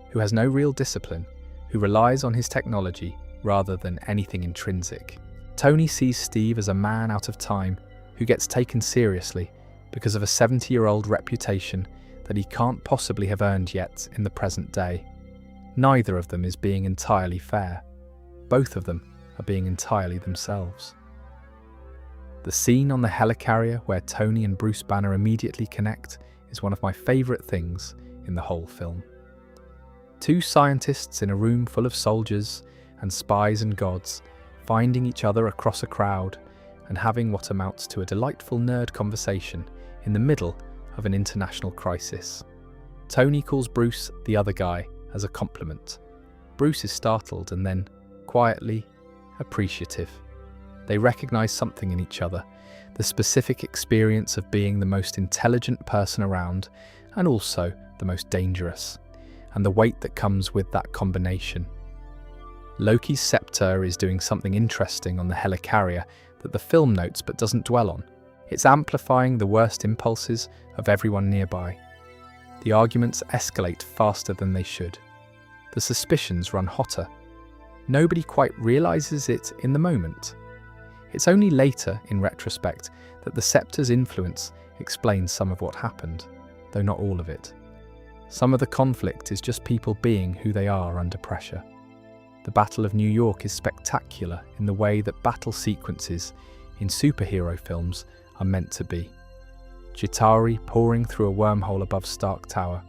who has no real discipline, who relies on his technology rather than anything intrinsic. Tony sees Steve as a man out of time who gets taken seriously because of a 70-year-old reputation that he can't possibly have earned yet in the present day. Neither of them is being entirely fair. Both of them are being entirely themselves. The scene on the helicarrier where Tony and Bruce Banner immediately connect is one of my favourite things in the whole film. Two scientists in a room full of soldiers and spies and gods, finding each other across a crowd and having what amounts to a delightful nerd conversation in the middle of an international crisis. Tony calls Bruce the other guy as a compliment. Bruce is startled and then, quietly, appreciative. They recognise something in each other, the specific experience of being the most intelligent person around and also the most dangerous, and the weight that comes with that combination. Loki's scepter is doing something interesting on the helicarrier that the film notes but doesn't dwell on. It's amplifying the worst impulses of everyone nearby. The arguments escalate faster than they should. The suspicions run hotter. Nobody quite realises it in the moment. It's only later, in retrospect, that the scepter's influence explains some of what happened, though not all of it. Some of the conflict is just people being who they are under pressure. The Battle of New York is spectacular in the way that battle sequences in superhero films are meant to be. Chitauri pouring through a wormhole above Stark Tower.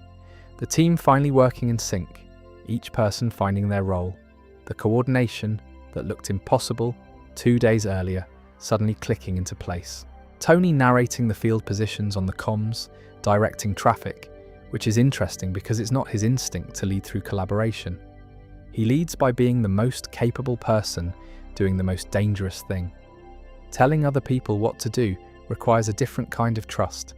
The team finally working in sync, each person finding their role. The coordination that looked impossible 2 days earlier suddenly clicking into place. Tony narrating the field positions on the comms, directing traffic, which is interesting because it's not his instinct to lead through collaboration. He leads by being the most capable person doing the most dangerous thing. Telling other people what to do requires a different kind of trust,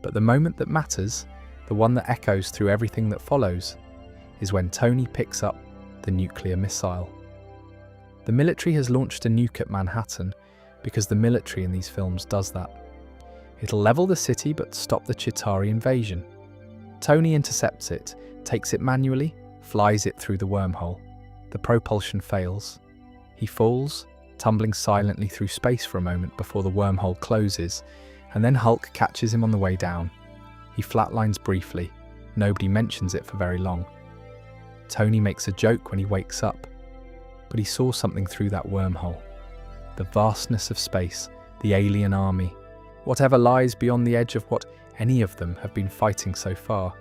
but the moment that matters, the the one that echoes through everything that follows, is when Tony picks up the nuclear missile. The military has launched a nuke at Manhattan because the military in these films does that. It'll level the city but stop the Chitauri invasion. Tony intercepts it, takes it manually, flies it through the wormhole. The propulsion fails. He falls, tumbling silently through space for a moment before the wormhole closes, and then Hulk catches him on the way down. He flatlines briefly. Nobody mentions it for very long. Tony makes a joke when he wakes up, but he saw something through that wormhole. The vastness of space, the alien army, whatever lies beyond the edge of what any of them have been fighting so far.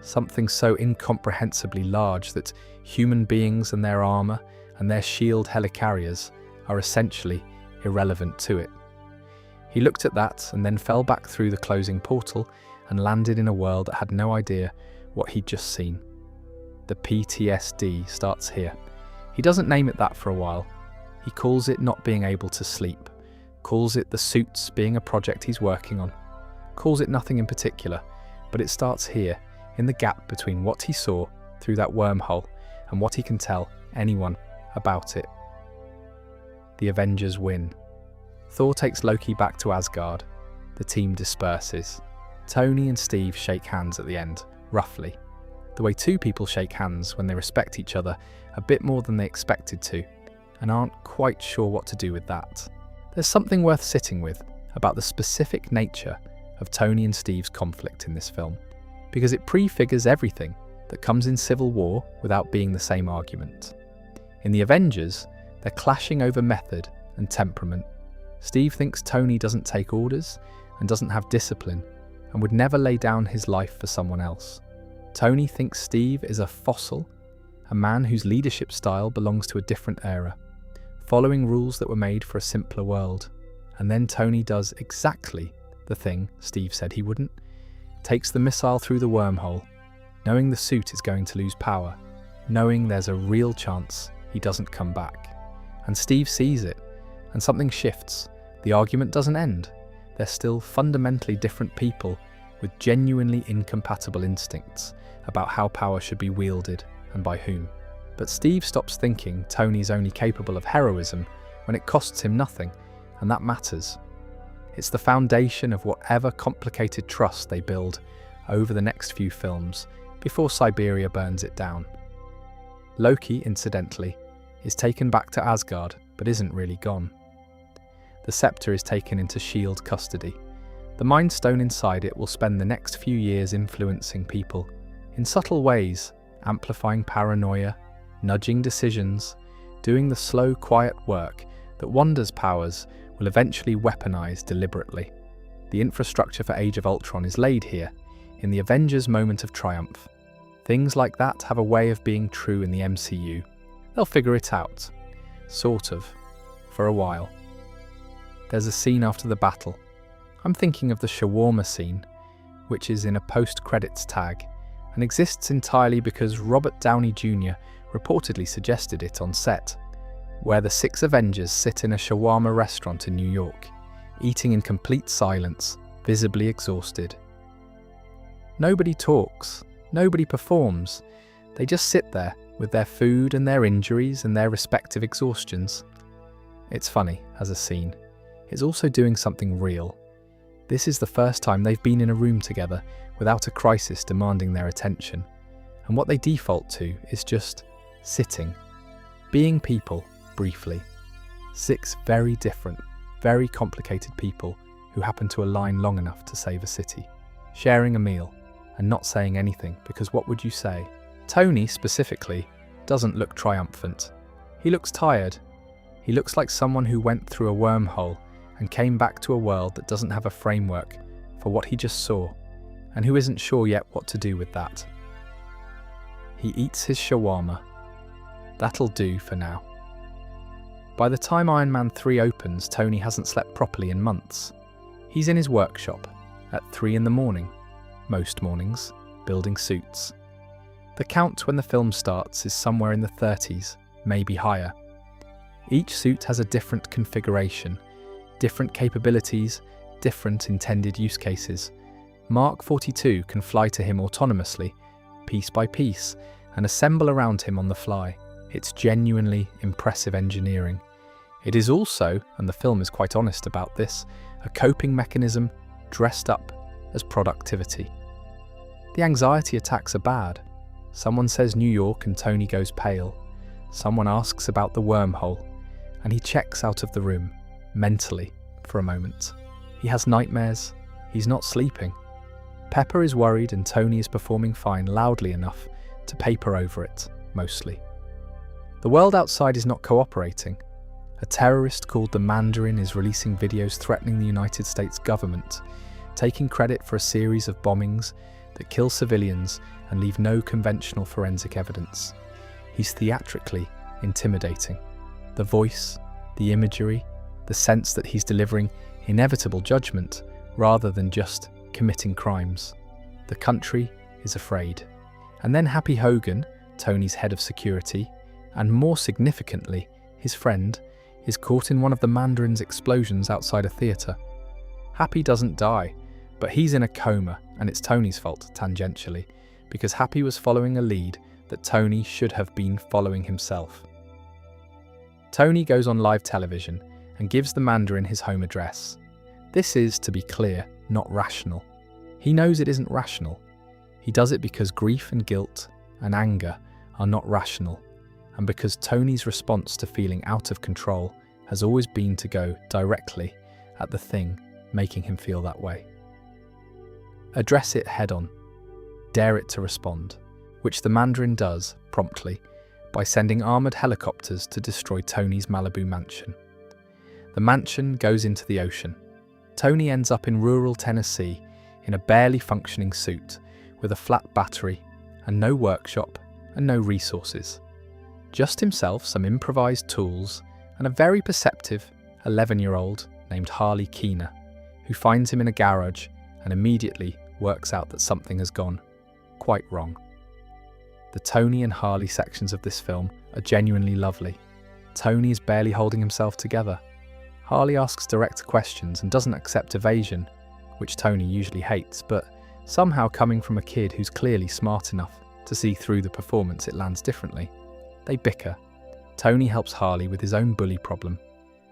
Something so incomprehensibly large that human beings and their armour and their shield helicarriers are essentially irrelevant to it. He looked at that and then fell back through the closing portal and landed in a world that had no idea what he'd just seen. The PTSD starts here. He doesn't name it that for a while. He calls it not being able to sleep, calls it the suits being a project he's working on, calls it nothing in particular, but it starts here, in the gap between what he saw through that wormhole and what he can tell anyone about it. The Avengers win. Thor takes Loki back to Asgard. The team disperses. Tony and Steve shake hands at the end, roughly. The way two people shake hands when they respect each other a bit more than they expected to, and aren't quite sure what to do with that. There's something worth sitting with about the specific nature of Tony and Steve's conflict in this film, because it prefigures everything that comes in Civil War without being the same argument. In the Avengers, they're clashing over method and temperament. Steve thinks Tony doesn't take orders and doesn't have discipline and would never lay down his life for someone else. Tony thinks Steve is a fossil, a man whose leadership style belongs to a different era, following rules that were made for a simpler world. And then Tony does exactly the thing Steve said he wouldn't, takes the missile through the wormhole, knowing the suit is going to lose power, knowing there's a real chance he doesn't come back. And Steve sees it, and something shifts. The argument doesn't end. They're still fundamentally different people with genuinely incompatible instincts about how power should be wielded and by whom. But Steve stops thinking Tony's only capable of heroism when it costs him nothing, and that matters. It's the foundation of whatever complicated trust they build over the next few films before Siberia burns it down. Loki, incidentally, is taken back to Asgard but isn't really gone. The scepter is taken into S.H.I.E.L.D. custody. The Mind Stone inside it will spend the next few years influencing people in subtle ways, amplifying paranoia, nudging decisions, doing the slow, quiet work that Wanda's powers will eventually weaponize deliberately. The infrastructure for Age of Ultron is laid here, in the Avengers' moment of triumph. Things like that have a way of being true in the MCU. They'll figure it out. Sort of. For a while. There's a scene after the battle. I'm thinking of the shawarma scene, which is in a post-credits tag, and exists entirely because Robert Downey Jr. reportedly suggested it on set, where the 6 Avengers sit in a shawarma restaurant in New York, eating in complete silence, visibly exhausted. Nobody talks, nobody performs, they just sit there with their food and their injuries and their respective exhaustions. It's funny as a scene. It's also doing something real. This is the first time they've been in a room together without a crisis demanding their attention, and what they default to is just sitting, being people, briefly. 6 very different, very complicated people who happen to align long enough to save a city, sharing a meal and not saying anything, because what would you say? Tony, specifically, doesn't look triumphant. He looks tired. He looks like someone who went through a wormhole and came back to a world that doesn't have a framework for what he just saw, and who isn't sure yet what to do with that. He eats his shawarma. That'll do for now. By the time Iron Man 3 opens, Tony hasn't slept properly in months. He's in his workshop at 3 in the morning, most mornings, building suits. The count when the film starts is somewhere in the 30s, maybe higher. Each suit has a different configuration, different capabilities, different intended use cases. Mark 42 can fly to him autonomously, piece by piece, and assemble around him on the fly. It's genuinely impressive engineering. It is also, and the film is quite honest about this, a coping mechanism dressed up as productivity. The anxiety attacks are bad. Someone says New York and Tony goes pale. Someone asks about the wormhole, and he checks out of the room, mentally, for a moment. He has nightmares. He's not sleeping. Pepper is worried and Tony is performing fine loudly enough to paper over it, mostly. The world outside is not cooperating. A terrorist called the Mandarin is releasing videos threatening the United States government, taking credit for a series of bombings that kill civilians and leave no conventional forensic evidence. He's theatrically intimidating. The voice, the imagery, the sense that he's delivering inevitable judgment rather than just committing crimes. The country is afraid. And then Happy Hogan, Tony's head of security, and more significantly, his friend, is caught in one of the Mandarin's explosions outside a theatre. Happy doesn't die, but he's in a coma, and it's Tony's fault, tangentially, because Happy was following a lead that Tony should have been following himself. Tony goes on live television and gives the Mandarin his home address. This is, to be clear, not rational. He knows it isn't rational. He does it because grief and guilt and anger are not rational, and because Tony's response to feeling out of control has always been to go directly at the thing making him feel that way. Address it head on. Dare it to respond, which the Mandarin does, promptly, by sending armoured helicopters to destroy Tony's Malibu mansion. The mansion goes into the ocean. Tony ends up in rural Tennessee in a barely functioning suit, with a flat battery, and no workshop, and no resources. Just himself, some improvised tools, and a very perceptive 11-year-old named Harley Keener, who finds him in a garage and immediately works out that something has gone quite wrong. The Tony and Harley sections of this film are genuinely lovely. Tony is barely holding himself together. Harley asks direct questions and doesn't accept evasion, which Tony usually hates, but somehow coming from a kid who's clearly smart enough to see through the performance, it lands differently. They bicker. Tony helps Harley with his own bully problem.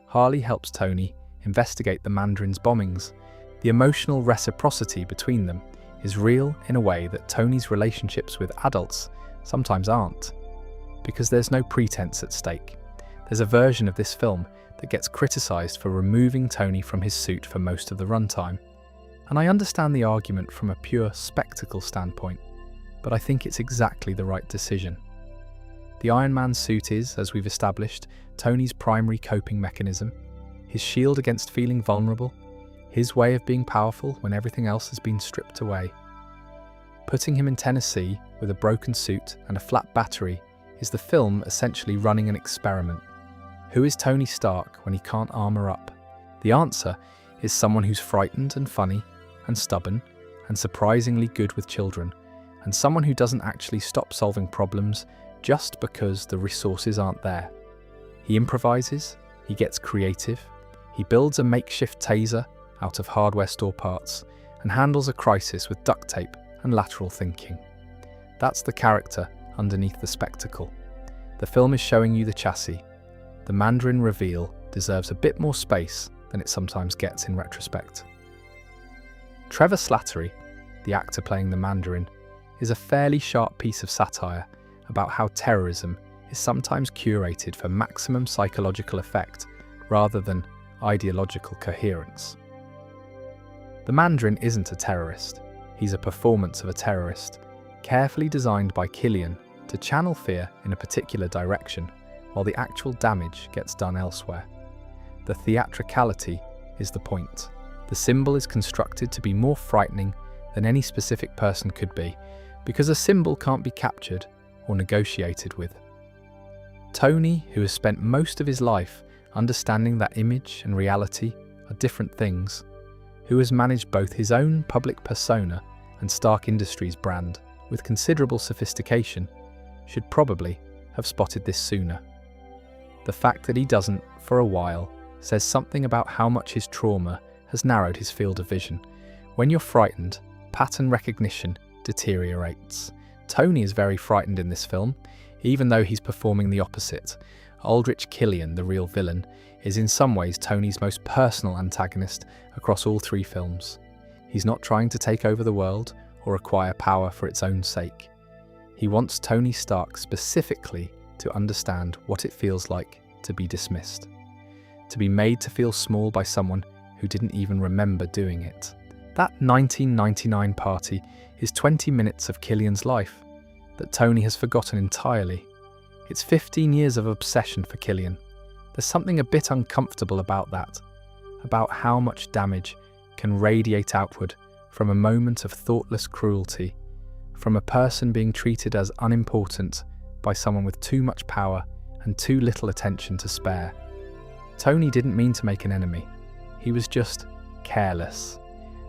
Harley helps Tony investigate the Mandarin's bombings. The emotional reciprocity between them is real in a way that Tony's relationships with adults sometimes aren't, because there's no pretense at stake. There's a version of this film that gets criticised for removing Tony from his suit for most of the runtime, and I understand the argument from a pure spectacle standpoint, but I think it's exactly the right decision. The Iron Man suit is, as we've established, Tony's primary coping mechanism, his shield against feeling vulnerable, his way of being powerful when everything else has been stripped away. Putting him in Tennessee with a broken suit and a flat battery is the film essentially running an experiment. Who is Tony Stark when he can't armour up? The answer is someone who's frightened and funny and stubborn and surprisingly good with children, and someone who doesn't actually stop solving problems just because the resources aren't there. He improvises, he gets creative, he builds a makeshift taser out of hardware store parts, and handles a crisis with duct tape and lateral thinking. That's the character underneath the spectacle. The film is showing you the chassis. The Mandarin reveal deserves a bit more space than it sometimes gets in retrospect. Trevor Slattery, the actor playing the Mandarin, is a fairly sharp piece of satire about how terrorism is sometimes curated for maximum psychological effect rather than ideological coherence. The Mandarin isn't a terrorist. He's a performance of a terrorist, carefully designed by Killian to channel fear in a particular direction, while the actual damage gets done elsewhere. The theatricality is the point. The symbol is constructed to be more frightening than any specific person could be, because a symbol can't be captured or negotiated with. Tony, who has spent most of his life understanding that image and reality are different things, who has managed both his own public persona and Stark Industries brand with considerable sophistication, should probably have spotted this sooner. The fact that he doesn't, for a while, says something about how much his trauma has narrowed his field of vision. When you're frightened, pattern recognition deteriorates. Tony is very frightened in this film, even though he's performing the opposite. Aldrich Killian, the real villain, is in some ways Tony's most personal antagonist across all three films. He's not trying to take over the world or acquire power for its own sake. He wants Tony Stark specifically to understand what it feels like to be dismissed, to be made to feel small by someone who didn't even remember doing it. That 1999 party is 20 minutes of Killian's life that Tony has forgotten entirely. It's 15 years of obsession for Killian. There's something a bit uncomfortable about that, about how much damage can radiate outward from a moment of thoughtless cruelty, from a person being treated as unimportant by someone with too much power and too little attention to spare. Tony didn't mean to make an enemy. He was just careless.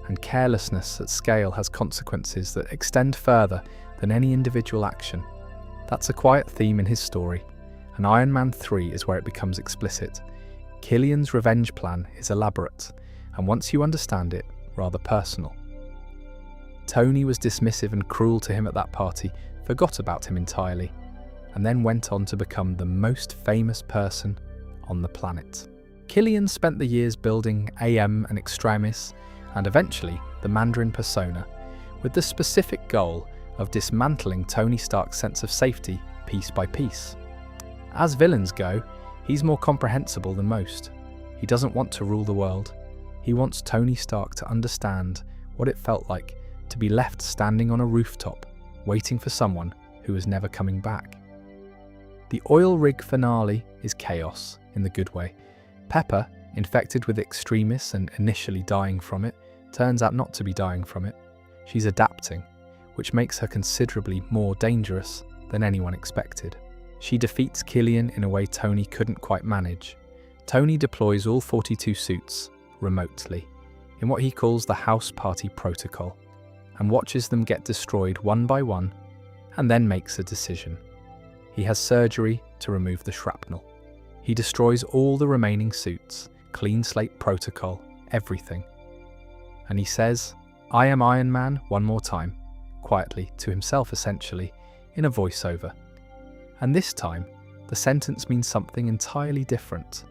And carelessness at scale has consequences that extend further than any individual action. That's a quiet theme in his story, and Iron Man 3 is where it becomes explicit. Killian's revenge plan is elaborate, and once you understand it, rather personal. Tony was dismissive and cruel to him at that party, forgot about him entirely, and then went on to become the most famous person on the planet. Killian spent the years building AM and Extremis, and eventually the Mandarin persona, with the specific goal of dismantling Tony Stark's sense of safety piece by piece. As villains go, he's more comprehensible than most. He doesn't want to rule the world. He wants Tony Stark to understand what it felt like to be left standing on a rooftop, waiting for someone who was never coming back. The oil rig finale is chaos, in the good way. Pepper, infected with Extremis and initially dying from it, turns out not to be dying from it. She's adapting, which makes her considerably more dangerous than anyone expected. She defeats Killian in a way Tony couldn't quite manage. Tony deploys all 42 suits remotely, in what he calls the House Party Protocol, and watches them get destroyed one by one, and then makes a decision. He has surgery to remove the shrapnel. He destroys all the remaining suits, clean slate protocol, everything. And he says, "I am Iron Man," one more time, quietly, to himself essentially, in a voiceover. And this time, the sentence means something entirely different.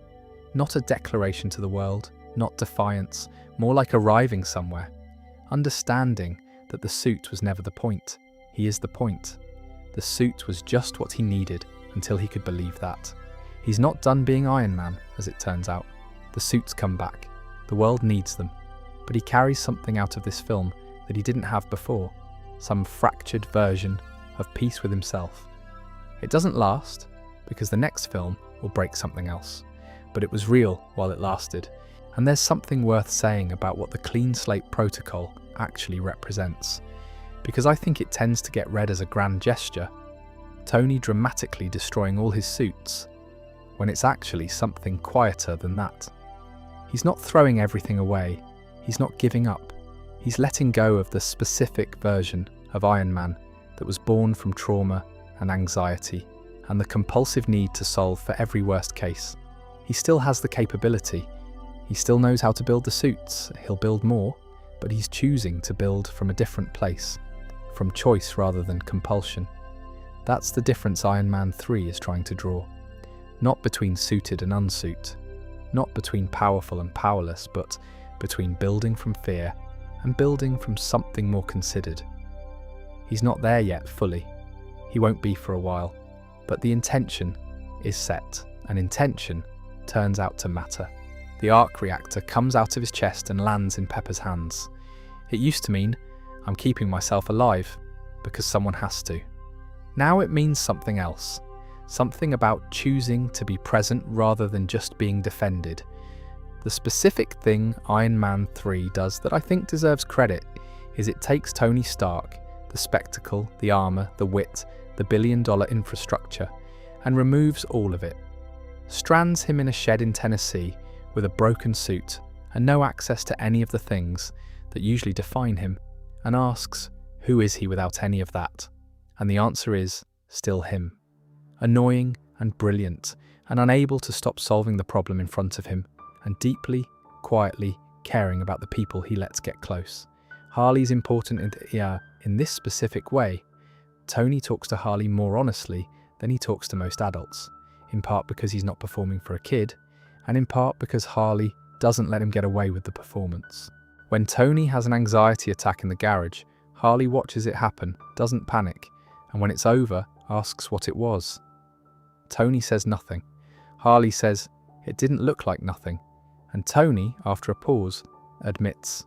Not a declaration to the world, not defiance, more like arriving somewhere. Understanding that the suit was never the point. He is the point. The suit was just what he needed until he could believe that. He's not done being Iron Man, as it turns out. The suits come back. The world needs them. But he carries something out of this film that he didn't have before. Some fractured version of peace with himself. It doesn't last, because the next film will break something else. But it was real while it lasted. And there's something worth saying about what the clean slate protocol actually represents. Because I think it tends to get read as a grand gesture. Tony dramatically destroying all his suits, when it's actually something quieter than that. He's not throwing everything away. He's not giving up. He's letting go of the specific version of Iron Man that was born from trauma and anxiety and the compulsive need to solve for every worst case. He still has the capability. He still knows how to build the suits. He'll build more, but he's choosing to build from a different place, from choice rather than compulsion. That's the difference Iron Man 3 is trying to draw. Not between suited and unsuit, not between powerful and powerless, but between building from fear and building from something more considered. He's not there yet fully. He won't be for a while, but the intention is set, and intention turns out to matter. The arc reactor comes out of his chest and lands in Pepper's hands. It used to mean, I'm keeping myself alive, because someone has to. Now it means something else. Something about choosing to be present rather than just being defended. The specific thing Iron Man 3 does that I think deserves credit is it takes Tony Stark, the spectacle, the armour, the wit, the billion-dollar infrastructure, and removes all of it. Strands him in a shed in Tennessee with a broken suit and no access to any of the things that usually define him, and asks, who is he without any of that? And the answer is, still him. Annoying and brilliant, and unable to stop solving the problem in front of him, and deeply, quietly caring about the people he lets get close. Harley's important in this specific way. Tony talks to Harley more honestly than he talks to most adults, in part because he's not performing for a kid, and in part because Harley doesn't let him get away with the performance. When Tony has an anxiety attack in the garage, Harley watches it happen, doesn't panic, and when it's over, asks what it was. Tony says nothing. Harley says, "It didn't look like nothing," and Tony, after a pause, admits,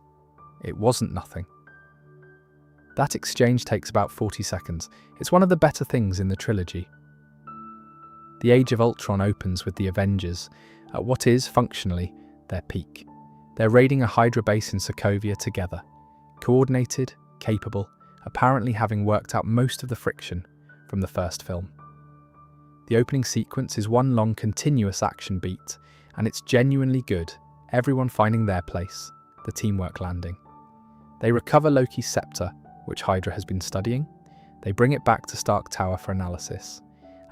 "It wasn't nothing." That exchange takes about 40 seconds. It's one of the better things in the trilogy. The Age of Ultron opens with the Avengers at what is, functionally, their peak. They're raiding a Hydra base in Sokovia together, coordinated, capable, apparently having worked out most of the friction from the first film. The opening sequence is one long continuous action beat, and it's genuinely good, everyone finding their place, the teamwork landing. They recover Loki's scepter, which Hydra has been studying. They bring it back to Stark Tower for analysis.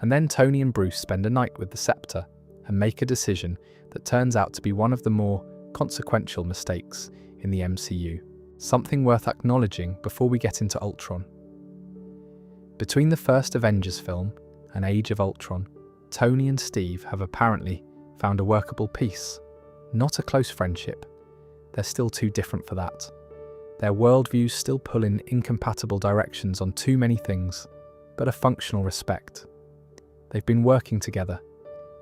And then Tony and Bruce spend a night with the scepter and make a decision that turns out to be one of the more consequential mistakes in the MCU. Something worth acknowledging before we get into Ultron. Between the first Avengers film and Age of Ultron, Tony and Steve have apparently found a workable peace. Not a close friendship. They're still too different for that. Their worldviews still pull in incompatible directions on too many things, but a functional respect. They've been working together.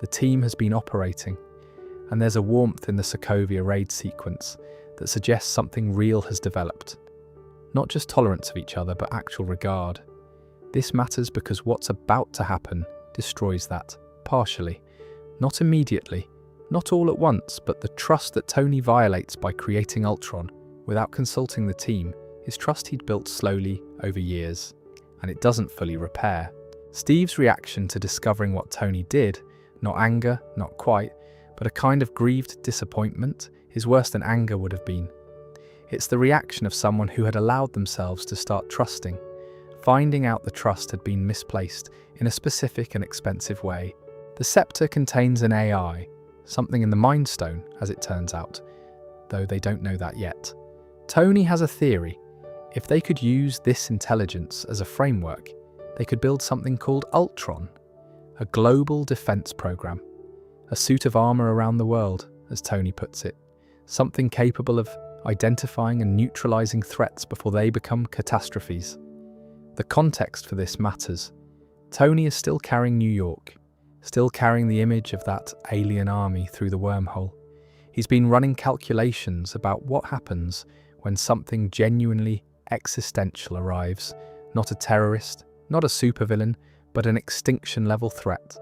The team has been operating, and there's a warmth in the Sokovia raid sequence that suggests something real has developed. Not just tolerance of each other, but actual regard. This matters because what's about to happen destroys that, partially. Not immediately, not all at once, but the trust that Tony violates by creating Ultron without consulting the team is trust he'd built slowly over years, and it doesn't fully repair. Steve's reaction to discovering what Tony did, not anger, not quite, but a kind of grieved disappointment, is worse than anger would have been. It's the reaction of someone who had allowed themselves to start trusting, finding out the trust had been misplaced in a specific and expensive way. The scepter contains an AI, something in the Mind Stone, as it turns out, though they don't know that yet. Tony has a theory. If they could use this intelligence as a framework, they could build something called Ultron, a global defense program, a suit of armor around the world, as Tony puts it, something capable of identifying and neutralizing threats before they become catastrophes. The context for this matters. Tony is still carrying New York, still carrying the image of that alien army through the wormhole. He's been running calculations about what happens when something genuinely existential arrives, not a terrorist, not a supervillain, but an extinction-level threat.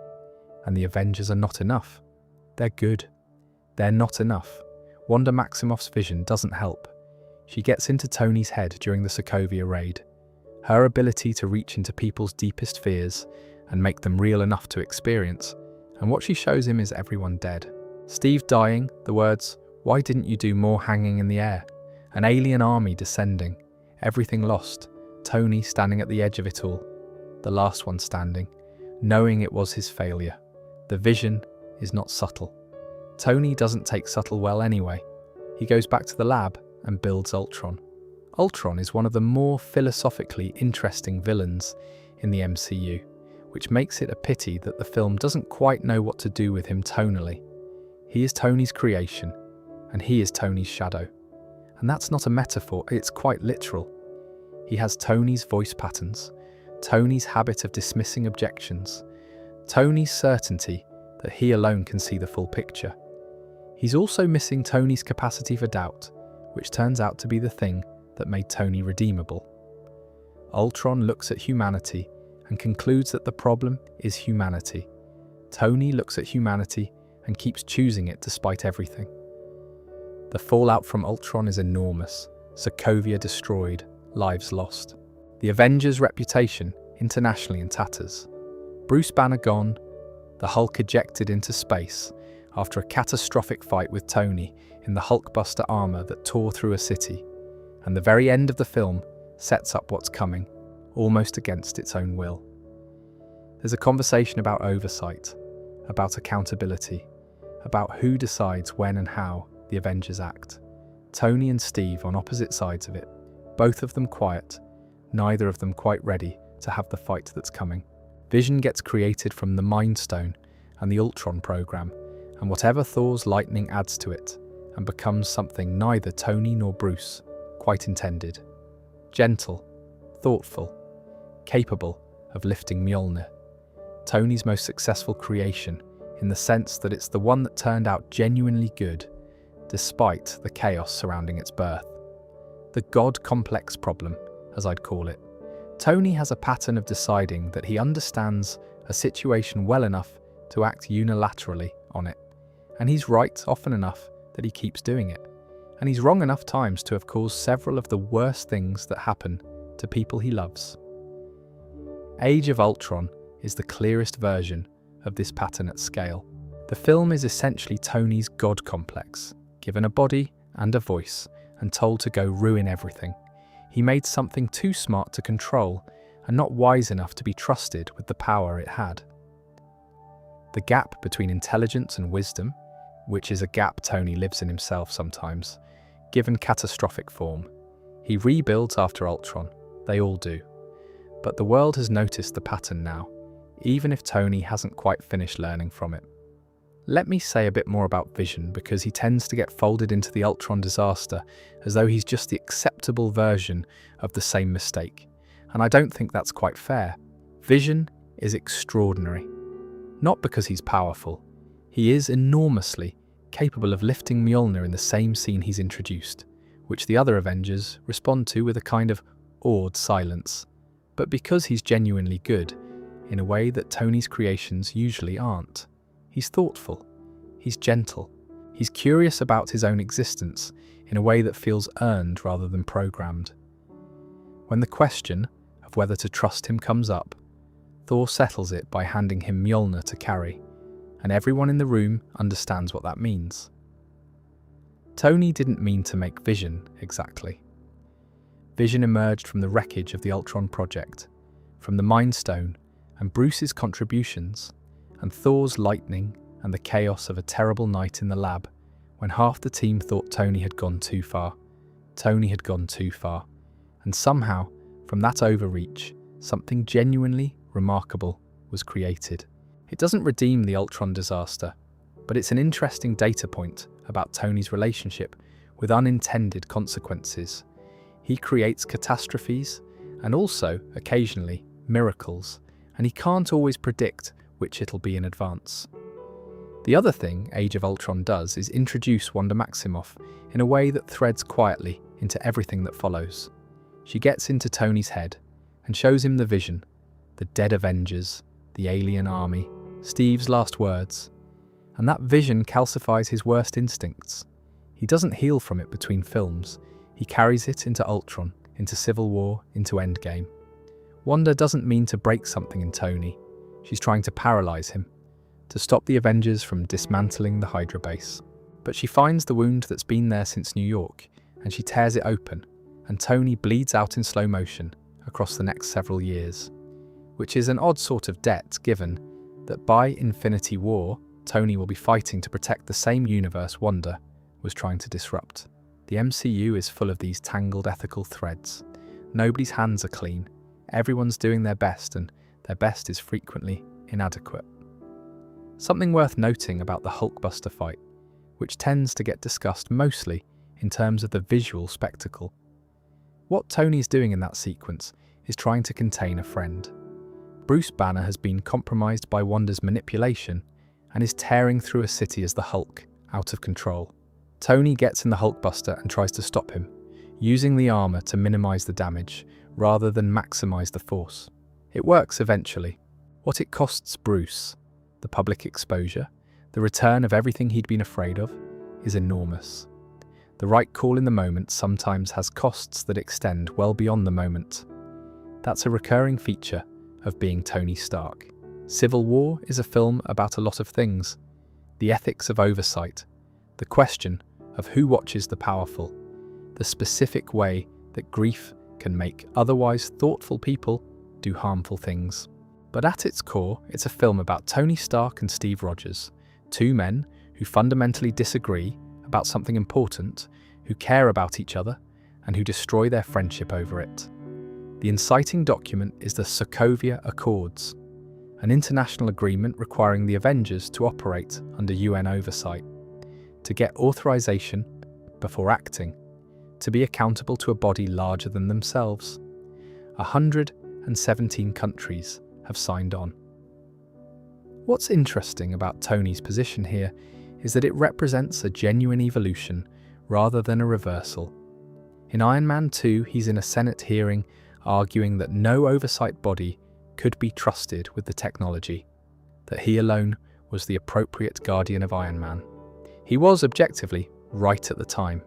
And the Avengers are not enough. They're good. They're not enough. Wanda Maximoff's vision doesn't help. She gets into Tony's head during the Sokovia raid. Her ability to reach into people's deepest fears and make them real enough to experience, and what she shows him is everyone dead. Steve dying, the words, "Why didn't you do more hanging in the air?" An alien army descending, everything lost, Tony standing at the edge of it all, the last one standing, knowing it was his failure. The vision is not subtle. Tony doesn't take subtle well anyway. He goes back to the lab and builds Ultron. Ultron is one of the more philosophically interesting villains in the MCU, which makes it a pity that the film doesn't quite know what to do with him tonally. He is Tony's creation, and he is Tony's shadow. And that's not a metaphor, it's quite literal. He has Tony's voice patterns, Tony's habit of dismissing objections, Tony's certainty that he alone can see the full picture. He's also missing Tony's capacity for doubt, which turns out to be the thing that made Tony redeemable. Ultron looks at humanity and concludes that the problem is humanity. Tony looks at humanity and keeps choosing it despite everything. The fallout from Ultron is enormous. Sokovia destroyed, lives lost. The Avengers' reputation internationally in tatters. Bruce Banner gone, the Hulk ejected into space after a catastrophic fight with Tony in the Hulkbuster armor that tore through a city. And the very end of the film sets up what's coming, almost against its own will. There's a conversation about oversight, about accountability, about who decides when and how the Avengers act. Tony and Steve on opposite sides of it. both of them quiet, neither of them quite ready to have the fight that's coming. Vision gets created from the Mind Stone and the Ultron program, and whatever Thor's lightning adds to it, and becomes something neither Tony nor Bruce quite intended. Gentle, thoughtful, capable of lifting Mjolnir. Tony's most successful creation, in the sense that it's the one that turned out genuinely good, despite the chaos surrounding its birth. The God complex problem, as I'd call it. Tony has a pattern of deciding that he understands a situation well enough to act unilaterally on it, and he's right often enough that he keeps doing it, and he's wrong enough times to have caused several of the worst things that happen to people he loves. Age of Ultron is the clearest version of this pattern at scale. The film is essentially Tony's God complex, given a body and a voice, and told to go ruin everything. He made something too smart to control, and not wise enough to be trusted with the power it had. The gap between intelligence and wisdom, which is a gap Tony lives in himself sometimes, given catastrophic form. He rebuilds after Ultron, they all do. But the world has noticed the pattern now, even if Tony hasn't quite finished learning from it. Let me say a bit more about Vision, because he tends to get folded into the Ultron disaster as though he's just the acceptable version of the same mistake, and I don't think that's quite fair. Vision is extraordinary. Not because he's powerful. He is enormously capable of lifting Mjolnir in the same scene he's introduced, which the other Avengers respond to with a kind of awed silence. But because he's genuinely good, in a way that Tony's creations usually aren't. He's thoughtful, he's gentle, he's curious about his own existence in a way that feels earned rather than programmed. When the question of whether to trust him comes up, Thor settles it by handing him Mjolnir to carry, and everyone in the room understands what that means. Tony didn't mean to make Vision, exactly. Vision emerged from the wreckage of the Ultron project, from the Mind Stone and Bruce's contributions, and Thor's lightning and the chaos of a terrible night in the lab when half the team thought Tony had gone too far. Tony had gone too far, and somehow, from that overreach, something genuinely remarkable was created. It doesn't redeem the Ultron disaster, but it's an interesting data point about Tony's relationship with unintended consequences. He creates catastrophes and also, occasionally, miracles, and he can't always predict which it'll be in advance. The other thing Age of Ultron does is introduce Wanda Maximoff in a way that threads quietly into everything that follows. She gets into Tony's head and shows him the vision, the dead Avengers, the alien army, Steve's last words, and that vision calcifies his worst instincts. He doesn't heal from it between films, he carries it into Ultron, into Civil War, into Endgame. Wanda doesn't mean to break something in Tony, she's trying to paralyze him, to stop the Avengers from dismantling the Hydra base. But she finds the wound that's been there since New York, and she tears it open, and Tony bleeds out in slow motion across the next several years, which is an odd sort of debt given that by Infinity War, Tony will be fighting to protect the same universe Wanda was trying to disrupt. The MCU is full of these tangled ethical threads. Nobody's hands are clean, everyone's doing their best, and their best is frequently inadequate. Something worth noting about the Hulkbuster fight, which tends to get discussed mostly in terms of the visual spectacle. What Tony's doing in that sequence is trying to contain a friend. Bruce Banner has been compromised by Wanda's manipulation and is tearing through a city as the Hulk, out of control. Tony gets in the Hulkbuster and tries to stop him, using the armor to minimize the damage rather than maximize the force. It works eventually. What it costs Bruce, the public exposure, the return of everything he'd been afraid of, is enormous. The right call in the moment sometimes has costs that extend well beyond the moment. That's a recurring feature of being Tony Stark. Civil War is a film about a lot of things. The ethics of oversight, the question of who watches the powerful, the specific way that grief can make otherwise thoughtful people do harmful things. But at its core, it's a film about Tony Stark and Steve Rogers, two men who fundamentally disagree about something important, who care about each other, and who destroy their friendship over it. The inciting document is the Sokovia Accords, an international agreement requiring the Avengers to operate under UN oversight, to get authorization before acting, to be accountable to a body larger than themselves. 117 countries have signed on. What's interesting about Tony's position here is that it represents a genuine evolution rather than a reversal. In Iron Man 2, he's in a Senate hearing arguing that no oversight body could be trusted with the technology, that he alone was the appropriate guardian of Iron Man. He was objectively right at the time.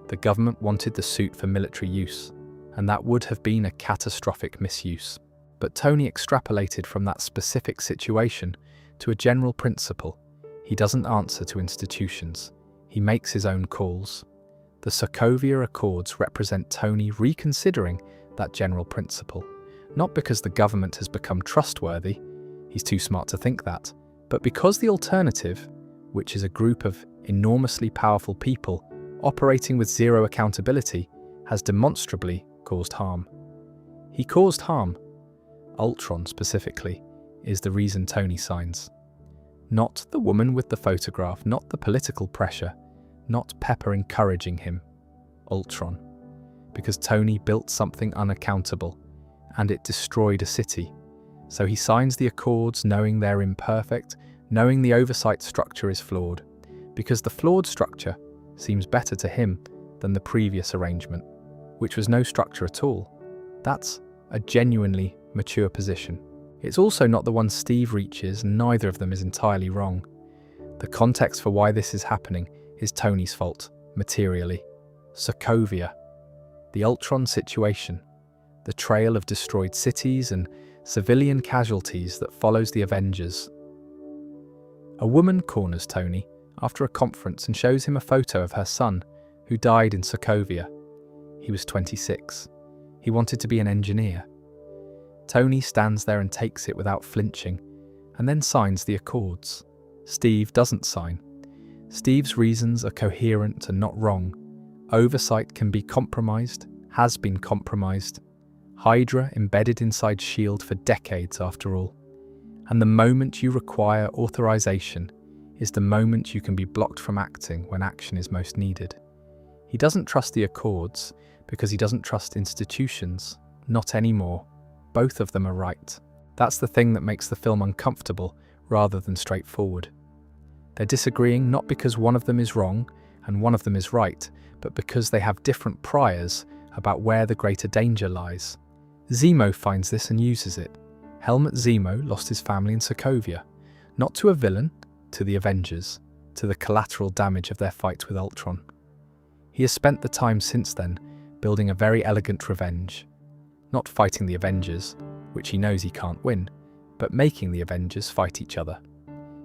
The government wanted the suit for military use, and that would have been a catastrophic misuse. But Tony extrapolated from that specific situation to a general principle. He doesn't answer to institutions. He makes his own calls. The Sokovia Accords represent Tony reconsidering that general principle, not because the government has become trustworthy, he's too smart to think that, but because the alternative, which is a group of enormously powerful people operating with zero accountability, has demonstrably caused harm. He caused harm. Ultron, specifically, is the reason Tony signs. Not the woman with the photograph, not the political pressure, not Pepper encouraging him. Ultron. Because Tony built something unaccountable, and it destroyed a city. So he signs the Accords knowing they're imperfect, knowing the oversight structure is flawed, because the flawed structure seems better to him than the previous arrangement, which was no structure at all. That's a genuinely mature position. It's also not the one Steve reaches, and neither of them is entirely wrong. The context for why this is happening is Tony's fault, materially. Sokovia. The Ultron situation. The trail of destroyed cities and civilian casualties that follows the Avengers. A woman corners Tony after a conference and shows him a photo of her son, who died in Sokovia. He was 26. He wanted to be an engineer. Tony stands there and takes it without flinching, and then signs the Accords. Steve doesn't sign. Steve's reasons are coherent and not wrong. Oversight can be compromised, has been compromised. Hydra embedded inside S.H.I.E.L.D. for decades after all. And the moment you require authorization is the moment you can be blocked from acting when action is most needed. He doesn't trust the Accords because he doesn't trust institutions. Not anymore. Both of them are right. That's the thing that makes the film uncomfortable rather than straightforward. They're disagreeing not because one of them is wrong and one of them is right, but because they have different priors about where the greater danger lies. Zemo finds this and uses it. Helmut Zemo lost his family in Sokovia, not to a villain, to the Avengers, to the collateral damage of their fight with Ultron. He has spent the time since then building a very elegant revenge, not fighting the Avengers, which he knows he can't win, but making the Avengers fight each other.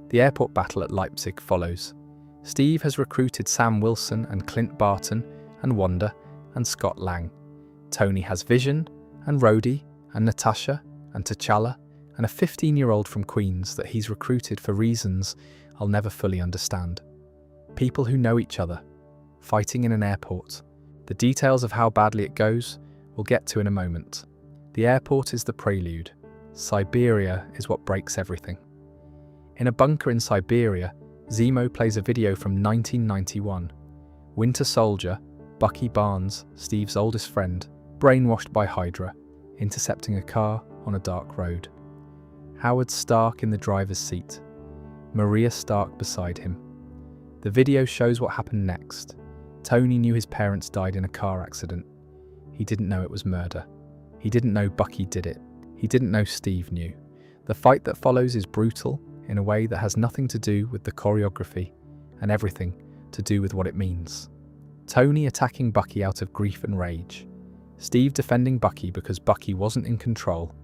The airport battle at Leipzig follows. Steve has recruited Sam Wilson and Clint Barton and Wanda and Scott Lang. Tony has Vision and Rhodey and Natasha and T'Challa and a 15-year-old from Queens that he's recruited for reasons I'll never fully understand. People who know each other, fighting in an airport. The details of how badly it goes we'll get to in a moment. The airport is the prelude. Siberia is what breaks everything. In a bunker in Siberia, Zemo plays a video from 1991. Winter Soldier, Bucky Barnes, Steve's oldest friend, brainwashed by Hydra, intercepting a car on a dark road. Howard Stark in the driver's seat. Maria Stark beside him. The video shows what happened next. Tony knew his parents died in a car accident. He didn't know it was murder. He didn't know Bucky did it. He didn't know Steve knew. The fight that follows is brutal in a way that has nothing to do with the choreography and everything to do with what it means. Tony attacking Bucky out of grief and rage. Steve defending Bucky because Bucky wasn't in control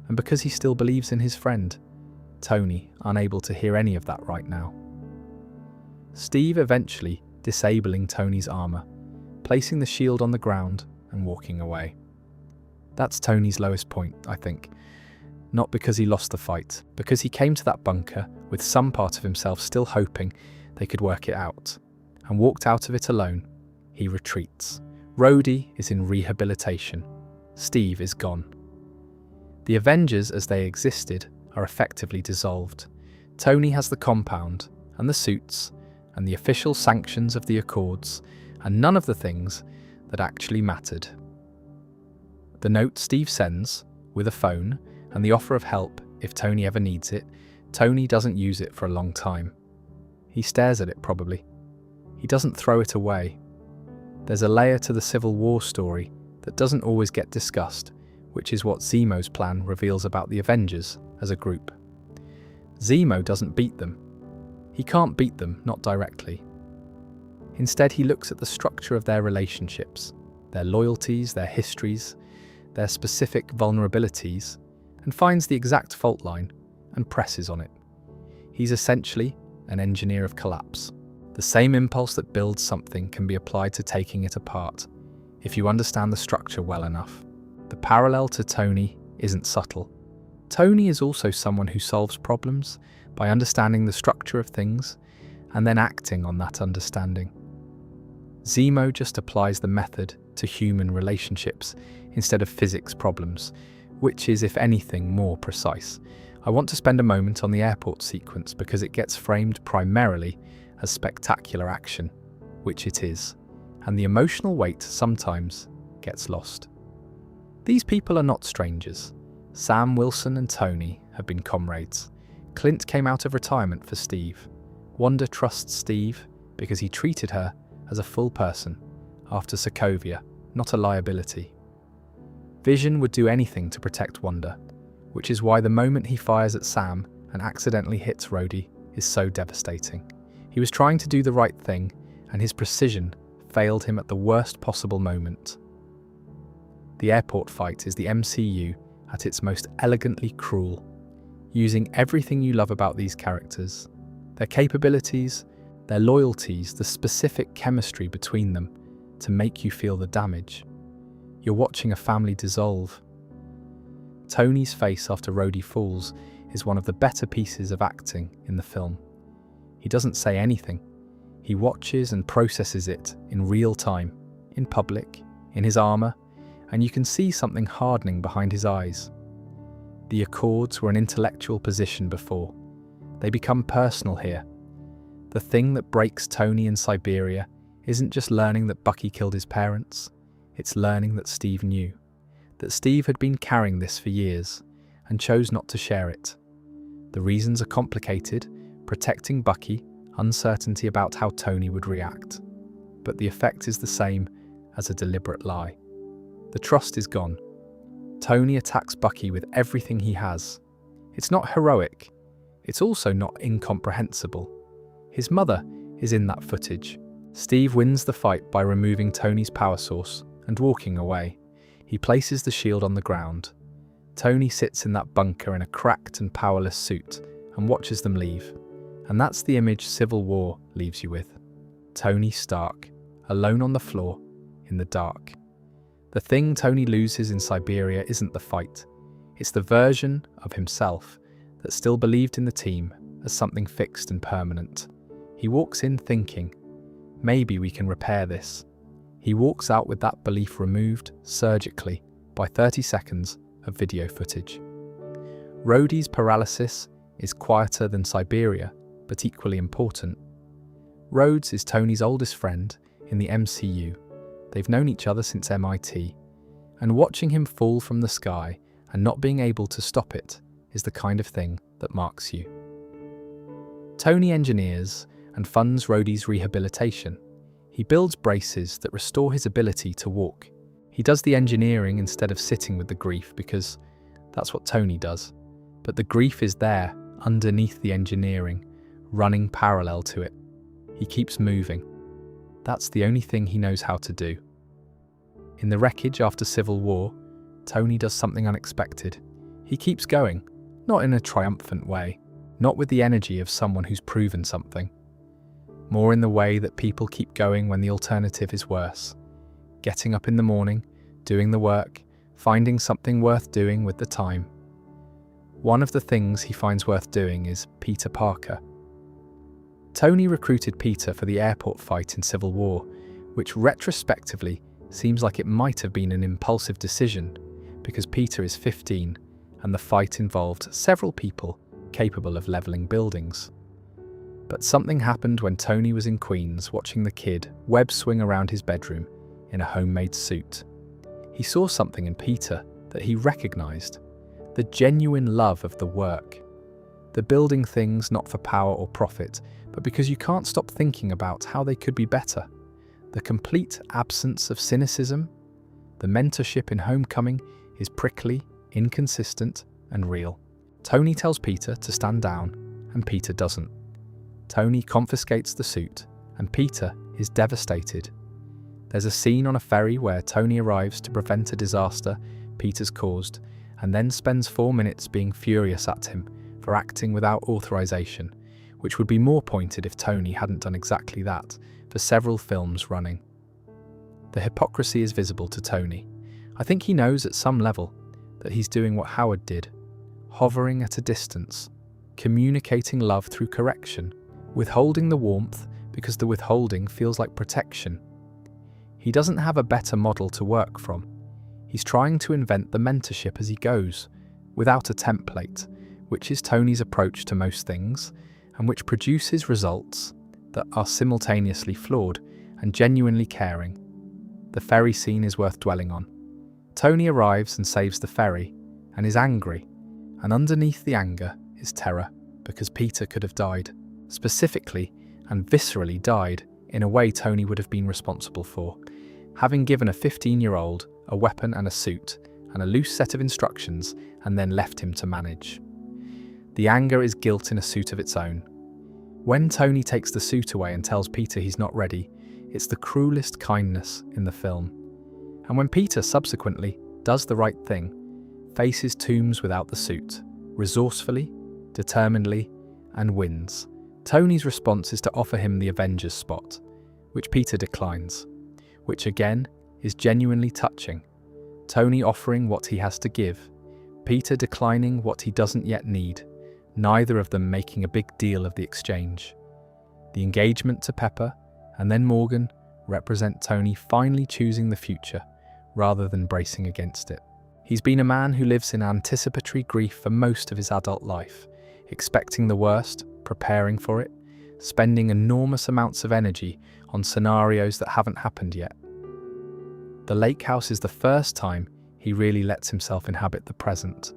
and because he still believes in his friend. Tony unable to hear any of that right now. Steve eventually disabling Tony's armor, placing the shield on the ground and walking away. That's Tony's lowest point, I think. Not because he lost the fight, because he came to that bunker with some part of himself still hoping they could work it out, and walked out of it alone. He retreats, Rhodey is in rehabilitation. Steve is gone. The Avengers as they existed are effectively dissolved. Tony has the compound, and the suits, and the official sanctions of the Accords, and none of the things that actually mattered. The note Steve sends, with a phone, and the offer of help if Tony ever needs it, Tony doesn't use it for a long time. He stares at it probably. He doesn't throw it away. There's a layer to the Civil War story that doesn't always get discussed, which is what Zemo's plan reveals about the Avengers as a group. Zemo doesn't beat them. He can't beat them, not directly. Instead, he looks at the structure of their relationships, their loyalties, their histories, their specific vulnerabilities, and finds the exact fault line and presses on it. He's essentially an engineer of collapse. The same impulse that builds something can be applied to taking it apart, if you understand the structure well enough. The parallel to Tony isn't subtle. Tony is also someone who solves problems by understanding the structure of things and then acting on that understanding. Zemo just applies the method to human relationships instead of physics problems, which is, if anything, more precise. I want to spend a moment on the airport sequence because it gets framed primarily as spectacular action, which it is, and the emotional weight sometimes gets lost. These people are not strangers. Sam, Wilson and Tony have been comrades. Clint came out of retirement for Steve. Wanda trusts Steve because he treated her as a full person after Sokovia, not a liability. Vision would do anything to protect Wanda, which is why the moment he fires at Sam and accidentally hits Rhodey is so devastating. He was trying to do the right thing, and his precision failed him at the worst possible moment. The airport fight is the MCU at its most elegantly cruel, using everything you love about these characters, their capabilities, their loyalties, the specific chemistry between them, to make you feel the damage. You're watching a family dissolve. Tony's face after Rhodey falls is one of the better pieces of acting in the film. He doesn't say anything. He watches and processes it in real time, in public, in his armor, and you can see something hardening behind his eyes. The Accords were an intellectual position before. They become personal here. The thing that breaks Tony in Siberia isn't just learning that Bucky killed his parents, it's learning that Steve knew, that Steve had been carrying this for years and chose not to share it. The reasons are complicated: protecting Bucky, uncertainty about how Tony would react. But the effect is the same as a deliberate lie. The trust is gone. Tony attacks Bucky with everything he has. It's not heroic. It's also not incomprehensible. His mother is in that footage. Steve wins the fight by removing Tony's power source and walking away. He places the shield on the ground. Tony sits in that bunker in a cracked and powerless suit and watches them leave. And that's the image Civil War leaves you with. Tony Stark, alone on the floor, in the dark. The thing Tony loses in Siberia isn't the fight. It's the version of himself that still believed in the team as something fixed and permanent. He walks in thinking, maybe we can repair this. He walks out with that belief removed surgically by 30 seconds of video footage. Rhodey's paralysis is quieter than Siberia, but equally important. Rhodes is Tony's oldest friend in the MCU. They've known each other since MIT, and watching him fall from the sky and not being able to stop it is the kind of thing that marks you. Tony engineers and funds Rhodey's rehabilitation. He builds braces that restore his ability to walk. He does the engineering instead of sitting with the grief because that's what Tony does. But the grief is there, underneath the engineering, running parallel to it. He keeps moving. That's the only thing he knows how to do. In the wreckage after Civil War, Tony does something unexpected. He keeps going, not in a triumphant way, not with the energy of someone who's proven something. More in the way that people keep going when the alternative is worse. Getting up in the morning, doing the work, finding something worth doing with the time. One of the things he finds worth doing is Peter Parker. Tony recruited Peter for the airport fight in Civil War, which retrospectively seems like it might have been an impulsive decision, because Peter is 15 and the fight involved several people capable of levelling buildings. But something happened when Tony was in Queens watching the kid web swing around his bedroom in a homemade suit. He saw something in Peter that he recognised, the genuine love of the work. The building things not for power or profit, but because you can't stop thinking about how they could be better. The complete absence of cynicism. The mentorship in Homecoming is prickly, inconsistent, and real. Tony tells Peter to stand down, and Peter doesn't. Tony confiscates the suit, and Peter is devastated. There's a scene on a ferry where Tony arrives to prevent a disaster Peter's caused, and then spends 4 minutes being furious at him for acting without authorization, which would be more pointed if Tony hadn't done exactly that for several films running. The hypocrisy is visible to Tony. I think he knows at some level that he's doing what Howard did, hovering at a distance, communicating love through correction, withholding the warmth because the withholding feels like protection. He doesn't have a better model to work from. He's trying to invent the mentorship as he goes, without a template, which is Tony's approach to most things, and which produces results that are simultaneously flawed and genuinely caring. The ferry scene is worth dwelling on. Tony arrives and saves the ferry, and is angry, and underneath the anger is terror, because Peter could have died, specifically and viscerally died in a way Tony would have been responsible for, having given a 15-year-old a weapon and a suit and a loose set of instructions and then left him to manage. The anger is guilt in a suit of its own. When Tony takes the suit away and tells Peter he's not ready, it's the cruelest kindness in the film. And when Peter subsequently does the right thing, faces tombs without the suit, resourcefully, determinedly, and wins, Tony's response is to offer him the Avengers spot, which Peter declines, which again is genuinely touching. Tony offering what he has to give, Peter declining what he doesn't yet need, neither of them making a big deal of the exchange. The engagement to Pepper and then Morgan represent Tony finally choosing the future rather than bracing against it. He's been a man who lives in anticipatory grief for most of his adult life, expecting the worst, preparing for it, spending enormous amounts of energy on scenarios that haven't happened yet. The lake house is the first time he really lets himself inhabit the present.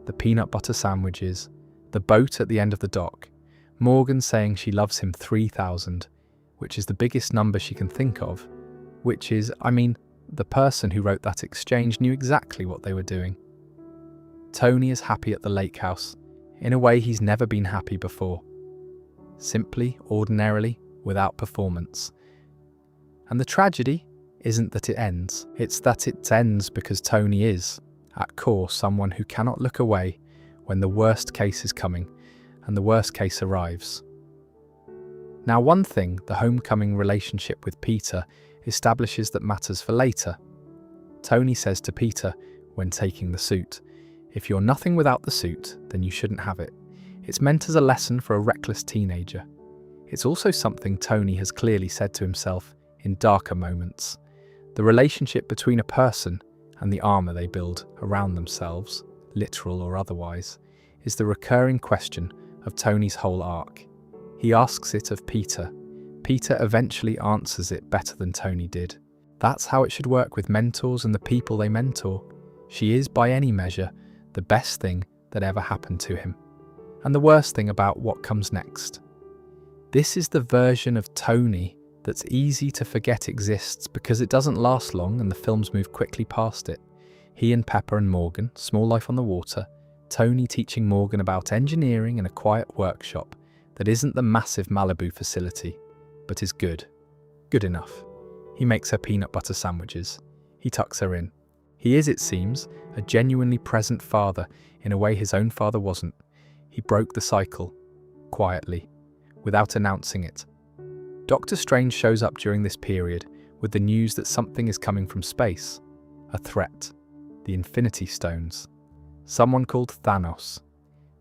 The peanut butter sandwiches, the boat at the end of the dock, Morgan saying she loves him 3,000, which is the biggest number she can think of, which is, the person who wrote that exchange knew exactly what they were doing. Tony is happy at the lake house, in a way he's never been happy before. Simply, ordinarily, without performance. And the tragedy isn't that it ends, it's that it ends because Tony is, at core, someone who cannot look away when the worst case is coming, and the worst case arrives. Now, one thing the Homecoming relationship with Peter establishes that matters for later. Tony says to Peter, when taking the suit, if you're nothing without the suit, then you shouldn't have it. It's meant as a lesson for a reckless teenager. It's also something Tony has clearly said to himself in darker moments. The relationship between a person and the armour they build around themselves, literal or otherwise, is the recurring question of Tony's whole arc. He asks it of Peter. Peter eventually answers it better than Tony did. That's how it should work with mentors and the people they mentor. She is, by any measure, the best thing that ever happened to him, and the worst thing about what comes next. This is the version of Tony that's easy to forget exists because it doesn't last long and the films move quickly past it. He and Pepper and Morgan, Small Life on the Water, Tony teaching Morgan about engineering in a quiet workshop that isn't the massive Malibu facility, but is good. Good enough. He makes her peanut butter sandwiches. He tucks her in. He is, it seems, a genuinely present father in a way his own father wasn't. He broke the cycle, quietly, without announcing it. Doctor Strange shows up during this period with the news that something is coming from space. A threat. The Infinity Stones. Someone called Thanos.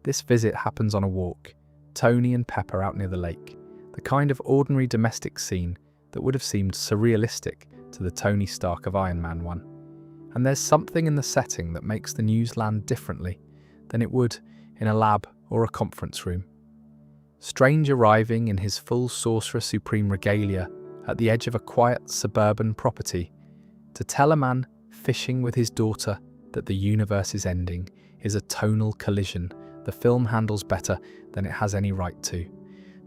This visit happens on a walk. Tony and Pepper out near the lake. The kind of ordinary domestic scene that would have seemed surrealistic to the Tony Stark of Iron Man one. And there's something in the setting that makes the news land differently than it would in a lab or a conference room. Strange arriving in his full Sorcerer Supreme regalia at the edge of a quiet suburban property to tell a man fishing with his daughter that the universe is ending is a tonal collision the film handles better than it has any right to.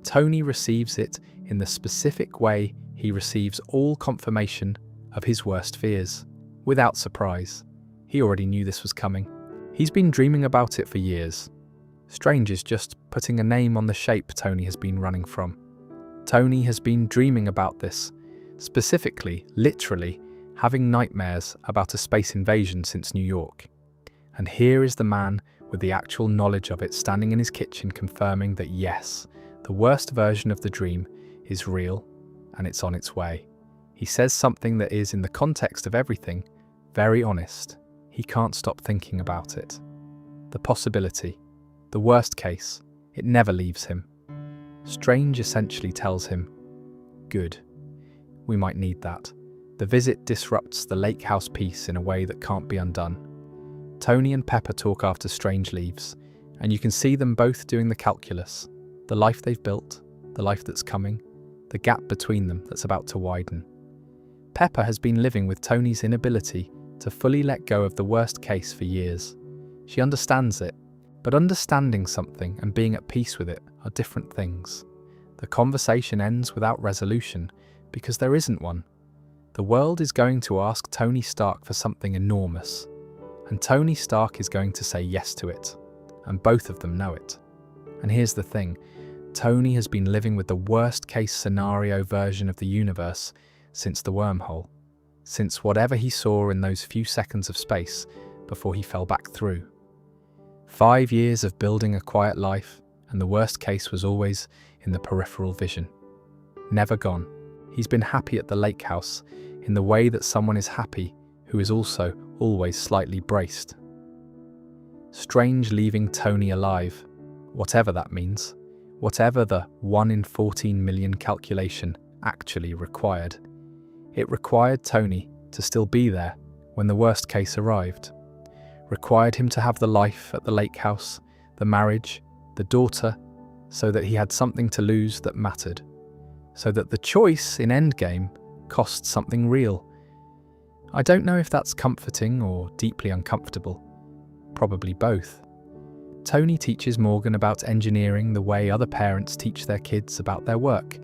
Tony receives it in the specific way he receives all confirmation of his worst fears, without surprise. He already knew this was coming. He's been dreaming about it for years. Strange is just putting a name on the shape Tony has been running from. Tony has been dreaming about this, specifically, literally, having nightmares about a space invasion since New York. And here is the man with the actual knowledge of it standing in his kitchen confirming that yes, the worst version of the dream is real and it's on its way. He says something that is, in the context of everything, very honest. He can't stop thinking about it. The possibility, the worst case, it never leaves him. Strange essentially tells him, good, we might need that. The visit disrupts the lake house peace in a way that can't be undone. Tony and Pepper talk after Strange leaves, and you can see them both doing the calculus, the life they've built, the life that's coming, the gap between them that's about to widen. Pepper has been living with Tony's inability to fully let go of the worst case for years. She understands it, but understanding something and being at peace with it are different things. The conversation ends without resolution because there isn't one. The world is going to ask Tony Stark for something enormous, and Tony Stark is going to say yes to it, and both of them know it. And here's the thing, Tony has been living with the worst case scenario version of the universe since the wormhole, since whatever he saw in those few seconds of space before he fell back through. 5 years of building a quiet life, and the worst case was always in the peripheral vision. Never gone. He's been happy at the lake house in the way that someone is happy who is also always slightly braced. Strange leaving Tony alive, whatever that means, whatever the 1 in 14 million calculation actually required. It required Tony to still be there when the worst case arrived. Required him to have the life at the lake house, the marriage, the daughter, so that he had something to lose that mattered. So that the choice in Endgame cost something real. I don't know if that's comforting or deeply uncomfortable. Probably both. Tony teaches Morgan about engineering the way other parents teach their kids about their work.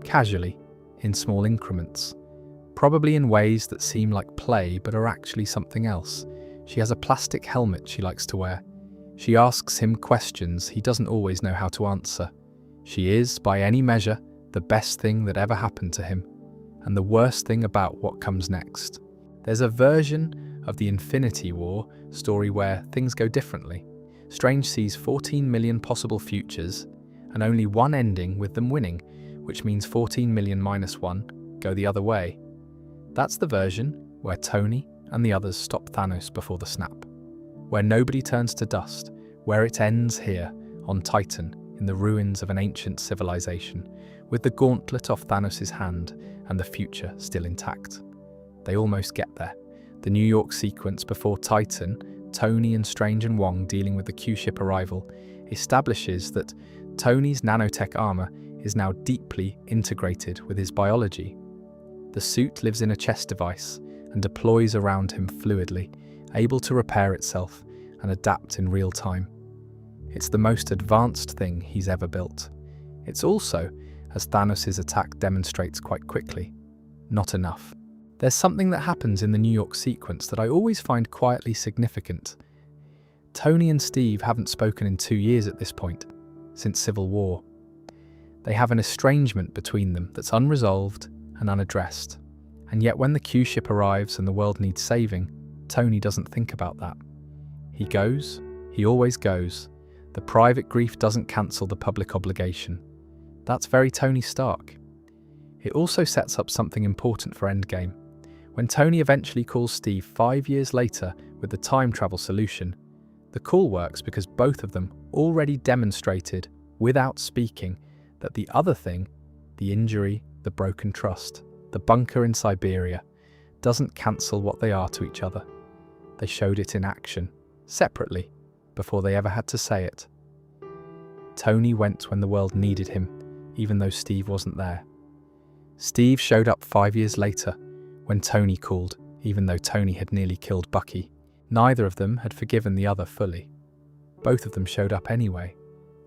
Casually, in small increments. Probably in ways that seem like play but are actually something else. She has a plastic helmet she likes to wear. She asks him questions he doesn't always know how to answer. She is, by any measure, the best thing that ever happened to him, and the worst thing about what comes next. There's a version of the Infinity War story where things go differently. Strange sees 14 million possible futures, and only one ending with them winning, which means 14 million minus one go the other way. That's the version where Tony and the others stop Thanos before the snap, where nobody turns to dust, where it ends here, on Titan, in the ruins of an ancient civilization, with the gauntlet off Thanos' hand and the future still intact. They almost get there. The New York sequence before Titan, Tony and Strange and Wong dealing with the Q-ship arrival, establishes that Tony's nanotech armor is now deeply integrated with his biology. The suit lives in a chest device and deploys around him fluidly, able to repair itself and adapt in real time. It's the most advanced thing he's ever built. It's also, as Thanos' attack demonstrates quite quickly, not enough. There's something that happens in the New York sequence that I always find quietly significant. Tony and Steve haven't spoken in 2 years at this point, since Civil War. They have an estrangement between them that's unresolved and unaddressed. And yet when the Q-ship arrives and the world needs saving, Tony doesn't think about that. He goes, he always goes. The private grief doesn't cancel the public obligation. That's very Tony Stark. It also sets up something important for Endgame. When Tony eventually calls Steve 5 years later with the time travel solution, the call works because both of them already demonstrated, without speaking, that the other thing, the injury, the broken trust, the bunker in Siberia, doesn't cancel what they are to each other. They showed it in action, separately, before they ever had to say it. Tony went when the world needed him, even though Steve wasn't there. Steve showed up 5 years later, when Tony called, even though Tony had nearly killed Bucky. Neither of them had forgiven the other fully. Both of them showed up anyway.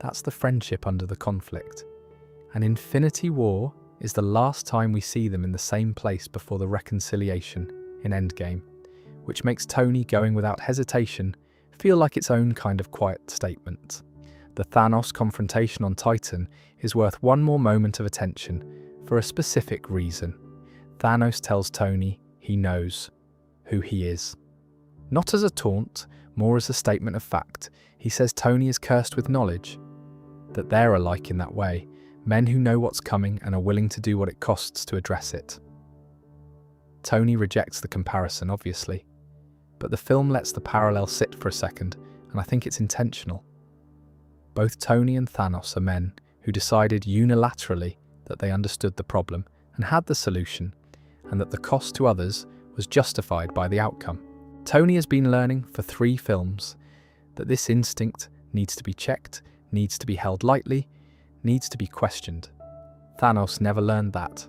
That's the friendship under the conflict. And Infinity War is the last time we see them in the same place before the reconciliation in Endgame, which makes Tony going without hesitation feel like its own kind of quiet statement. The Thanos confrontation on Titan is worth one more moment of attention for a specific reason. Thanos tells Tony he knows who he is. Not as a taunt, more as a statement of fact. He says Tony is cursed with knowledge, that they're alike in that way, men who know what's coming and are willing to do what it costs to address it. Tony rejects the comparison, obviously, but the film lets the parallel sit for a second, and I think it's intentional. Both Tony and Thanos are men who decided unilaterally that they understood the problem and had the solution, and that the cost to others was justified by the outcome. Tony has been learning for 3 films that this instinct needs to be checked, needs to be held lightly, needs to be questioned. Thanos never learned that.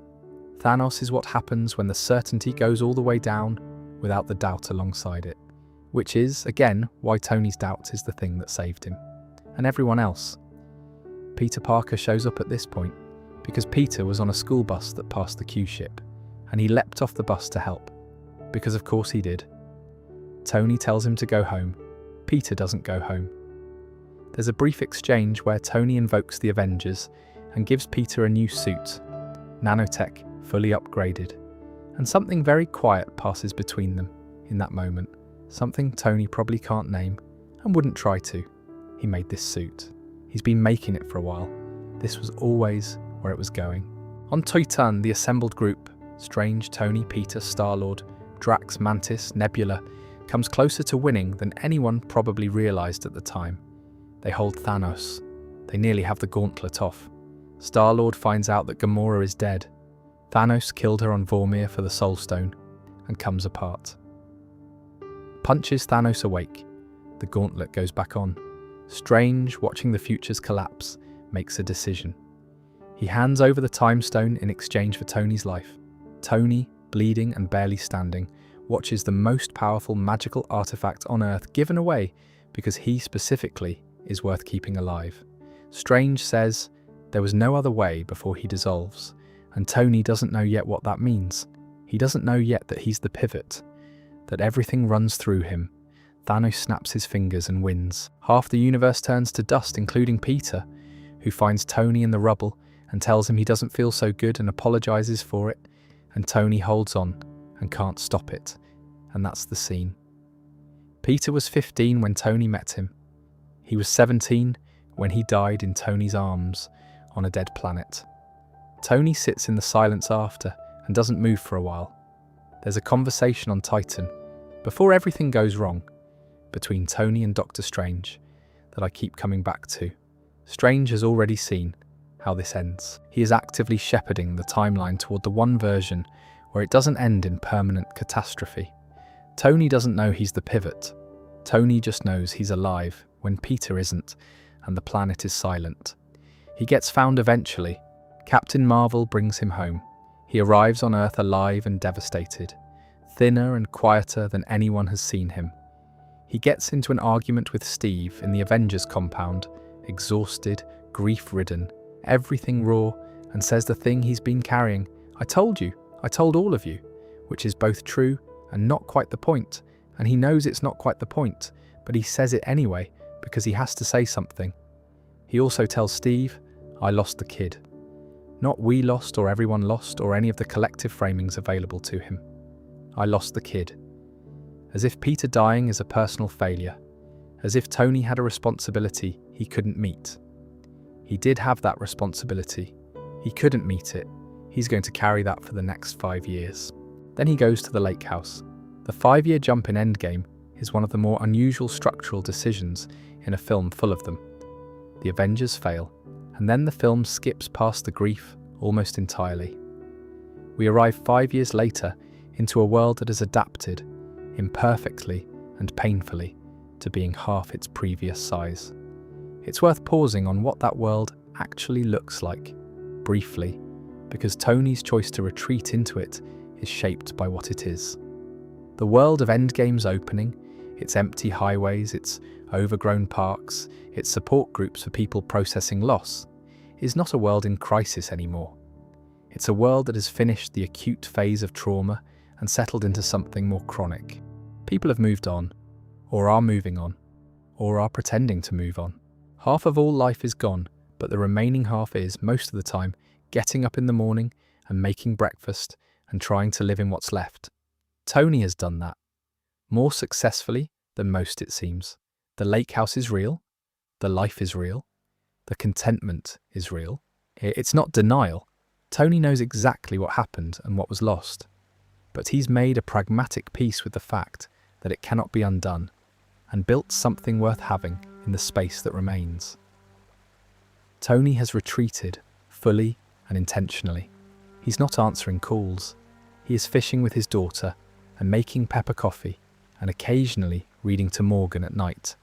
Thanos is what happens when the certainty goes all the way down without the doubt alongside it, which is, again, why Tony's doubt is the thing that saved him. And everyone else. Peter Parker shows up at this point because Peter was on a school bus that passed the Q-ship, and he leapt off the bus to help, because of course he did. Tony tells him to go home. Peter doesn't go home. There's a brief exchange where Tony invokes the Avengers and gives Peter a new suit, nanotech, fully upgraded, and something very quiet passes between them in that moment, something Tony probably can't name and wouldn't try to. He made this suit. He's been making it for a while. This was always where it was going. On Titan, the assembled group, Strange, Tony, Peter, Star-Lord, Drax, Mantis, Nebula, comes closer to winning than anyone probably realised at the time. They hold Thanos. They nearly have the gauntlet off. Star-Lord finds out that Gamora is dead. Thanos killed her on Vormir for the Soul Stone and comes apart. Punches Thanos awake. The gauntlet goes back on. Strange, watching the futures collapse, makes a decision. He hands over the Time Stone in exchange for Tony's life. Tony, bleeding and barely standing, watches the most powerful magical artifact on Earth given away because he specifically is worth keeping alive. Strange says there was no other way before he dissolves, and Tony doesn't know yet what that means. He doesn't know yet that he's the pivot, that everything runs through him. Thanos snaps his fingers and wins. Half the universe turns to dust, including Peter, who finds Tony in the rubble and tells him he doesn't feel so good and apologizes for it, and Tony holds on and can't stop it, and that's the scene. Peter was 15 when Tony met him. He was 17 when he died in Tony's arms on a dead planet. Tony sits in the silence after and doesn't move for a while. There's a conversation on Titan, before everything goes wrong, between Tony and Doctor Strange that I keep coming back to. Strange has already seen how this ends. He is actively shepherding the timeline toward the one version where it doesn't end in permanent catastrophe. Tony doesn't know he's the pivot. Tony just knows he's alive when Peter isn't, and the planet is silent. He gets found eventually. Captain Marvel brings him home. He arrives on Earth alive and devastated, thinner and quieter than anyone has seen him. He gets into an argument with Steve in the Avengers compound, exhausted, grief-ridden, everything raw, and says the thing he's been carrying, "I told you, I told all of you," which is both true and not quite the point, and he knows it's not quite the point, but he says it anyway because he has to say something. He also tells Steve, "I lost the kid." Not we lost or everyone lost or any of the collective framings available to him. I lost the kid. As if Peter dying is a personal failure. As if Tony had a responsibility he couldn't meet. He did have that responsibility. He couldn't meet it. He's going to carry that for the next 5 years. Then he goes to the lake house. The 5-year jump in Endgame is one of the more unusual structural decisions in a film full of them. The Avengers fail, and then the film skips past the grief almost entirely. We arrive 5 years later into a world that has adapted, imperfectly and painfully, to being half its previous size. It's worth pausing on what that world actually looks like, briefly, because Tony's choice to retreat into it is shaped by what it is. The world of Endgame's opening, its empty highways, its overgrown parks, its support groups for people processing loss, is not a world in crisis anymore. It's a world that has finished the acute phase of trauma and settled into something more chronic. People have moved on, or are moving on, or are pretending to move on. Half of all life is gone, but the remaining half is, most of the time, getting up in the morning and making breakfast and trying to live in what's left. Tony has done that, more successfully than most it seems. The lake house is real, the life is real, the contentment is real. It's not denial. Tony knows exactly what happened and what was lost, but he's made a pragmatic peace with the fact that it cannot be undone, and built something worth having in the space that remains. Tony has retreated, fully and intentionally. He's not answering calls. He is fishing with his daughter and making pepper coffee and occasionally reading to Morgan at night.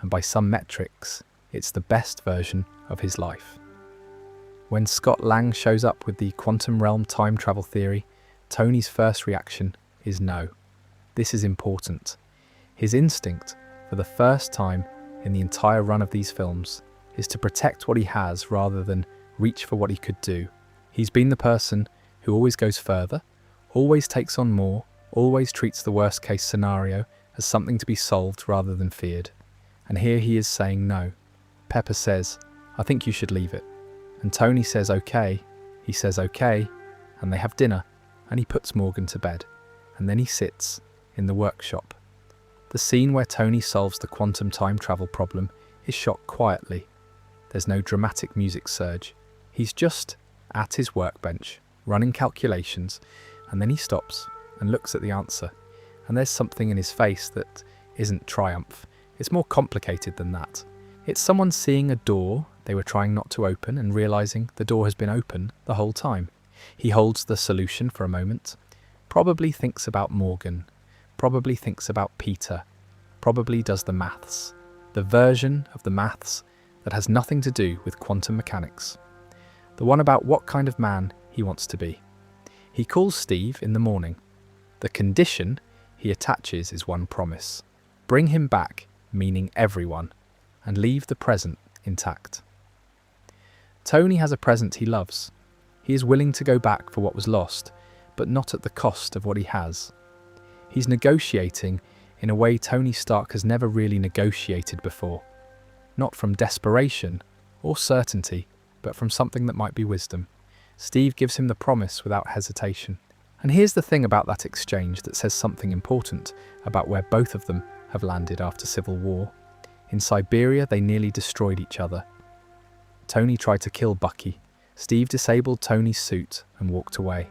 And by some metrics, it's the best version of his life. When Scott Lang shows up with the quantum realm time travel theory, Tony's first reaction is no. This is important. His instinct, for the first time in the entire run of these films, is to protect what he has rather than reach for what he could do. He's been the person who always goes further, always takes on more, always treats the worst case scenario as something to be solved rather than feared. And here he is saying no. Pepper says, "I think you should leave it." And Tony says okay. He says okay, and they have dinner, and he puts Morgan to bed. And then he sits in the workshop. The scene where Tony solves the quantum time travel problem is shot quietly. There's no dramatic music surge. He's just at his workbench, running calculations, and then he stops and looks at the answer. And there's something in his face that isn't triumph. It's more complicated than that. It's someone seeing a door they were trying not to open and realizing the door has been open the whole time. He holds the solution for a moment, probably thinks about Morgan, probably thinks about Peter, probably does the maths. The version of the maths that has nothing to do with quantum mechanics. The one about what kind of man he wants to be. He calls Steve in the morning. The condition he attaches is one promise. Bring him back, meaning everyone, and leave the present intact. Tony has a present he loves. He is willing to go back for what was lost, but not at the cost of what he has. He's negotiating in a way Tony Stark has never really negotiated before. Not from desperation or certainty, but from something that might be wisdom. Steve gives him the promise without hesitation. And here's the thing about that exchange that says something important about where both of them have landed after Civil War. In Siberia, they nearly destroyed each other. Tony tried to kill Bucky. Steve disabled Tony's suit and walked away.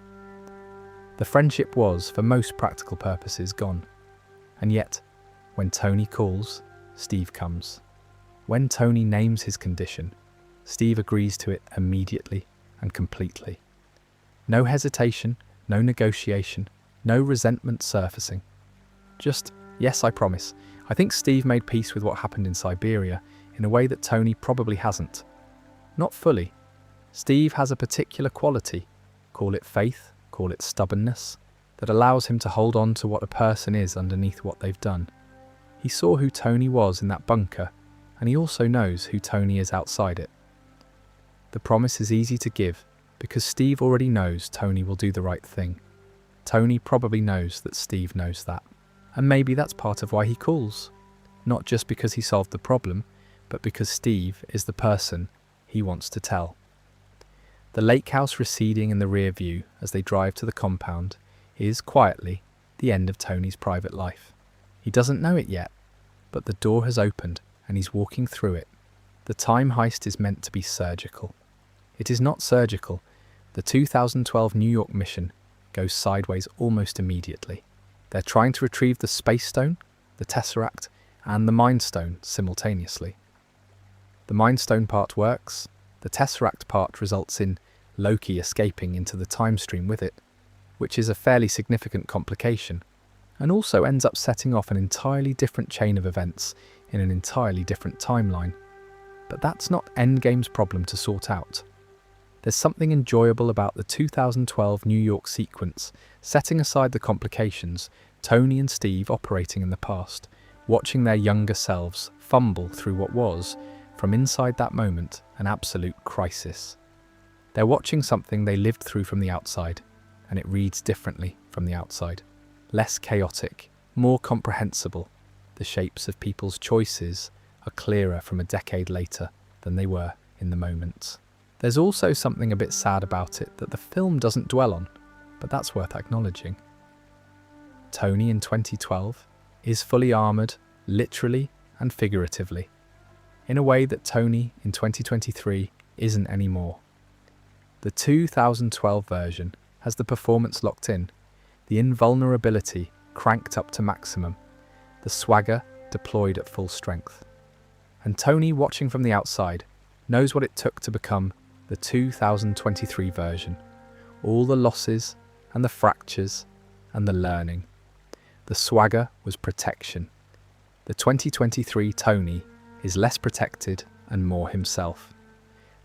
The friendship was, for most practical purposes, gone. And yet, when Tony calls, Steve comes. When Tony names his condition, Steve agrees to it immediately and completely. No hesitation, no negotiation, no resentment surfacing. Just, yes, I promise. I think Steve made peace with what happened in Siberia in a way that Tony probably hasn't. Not fully. Steve has a particular quality, call it faith, call it stubbornness, that allows him to hold on to what a person is underneath what they've done. He saw who Tony was in that bunker, and he also knows who Tony is outside it. The promise is easy to give because Steve already knows Tony will do the right thing. Tony probably knows that Steve knows that. And maybe that's part of why he calls. Not just because he solved the problem, but because Steve is the person he wants to tell. The lake house receding in the rear view as they drive to the compound is, quietly, the end of Tony's private life. He doesn't know it yet, but the door has opened and he's walking through it. The time heist is meant to be surgical. It is not surgical. The 2012 New York mission goes sideways almost immediately. They're trying to retrieve the Space Stone, the Tesseract, and the Mind Stone simultaneously. The Mind Stone part works. The Tesseract part results in Loki escaping into the time stream with it. which is a fairly significant complication, and also ends up setting off an entirely different chain of events in an entirely different timeline. But that's not Endgame's problem to sort out. There's something enjoyable about the 2012 New York sequence, setting aside the complications, Tony and Steve operating in the past, watching their younger selves fumble through what was, from inside that moment, an absolute crisis. They're watching something they lived through from the outside, and it reads differently from the outside. Less chaotic, more comprehensible. The shapes of people's choices are clearer from a decade later than they were in the moment. There's also something a bit sad about it that the film doesn't dwell on, but that's worth acknowledging. Tony in 2012 is fully armoured, literally and figuratively, in a way that Tony in 2023 isn't anymore. The 2012 version has the performance locked in, the invulnerability cranked up to maximum, the swagger deployed at full strength. And Tony, watching from the outside, knows what it took to become the 2023 version. All the losses and the fractures and the learning. The swagger was protection. The 2023 Tony is less protected and more himself.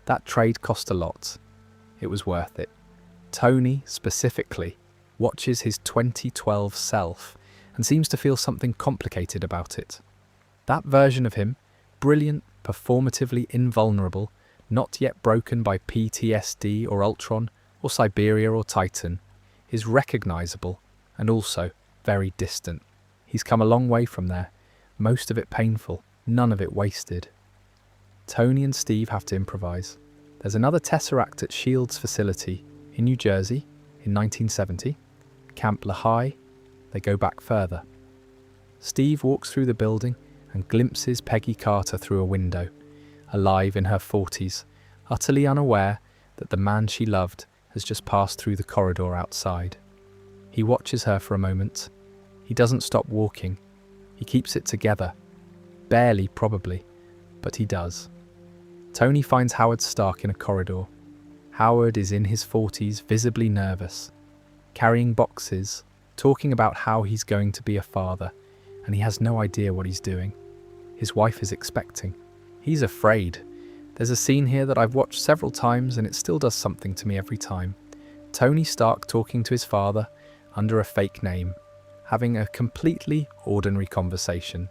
That trade cost a lot. It was worth it. Tony, specifically, watches his 2012 self and seems to feel something complicated about it. That version of him, brilliant, performatively invulnerable, not yet broken by PTSD or Ultron or Siberia or Titan, is recognisable and also very distant. He's come a long way from there, most of it painful, none of it wasted. Tony and Steve have to improvise. There's another Tesseract at S.H.I.E.L.D.'s facility in New Jersey in 1970, Camp Lehigh. They go back further. Steve walks through the building and glimpses Peggy Carter through a window, alive in her 40s, utterly unaware that the man she loved has just passed through the corridor outside. He watches her for a moment. He doesn't stop walking. He keeps it together. Barely, probably, but he does. Tony finds Howard Stark in a corridor. Howard is in his 40s, visibly nervous, carrying boxes, talking about how he's going to be a father, and he has no idea what he's doing. His wife is expecting. He's afraid. There's a scene here that I've watched several times and it still does something to me every time. Tony Stark talking to his father under a fake name, having a completely ordinary conversation,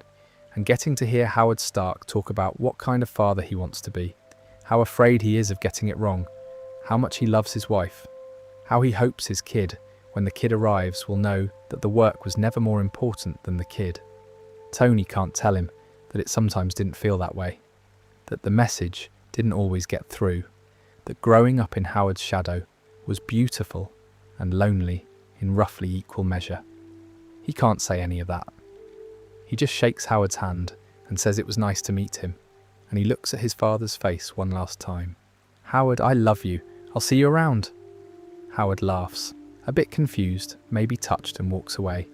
and getting to hear Howard Stark talk about what kind of father he wants to be, how afraid he is of getting it wrong, how much he loves his wife, how he hopes his kid, when the kid arrives, will know that the work was never more important than the kid. Tony can't tell him that it sometimes didn't feel that way, that the message didn't always get through, that growing up in Howard's shadow was beautiful and lonely in roughly equal measure. He can't say any of that. He just shakes Howard's hand and says it was nice to meet him, and he looks at his father's face one last time. "Howard, I love you. I'll see you around." Howard laughs, a bit confused, maybe touched, and walks away.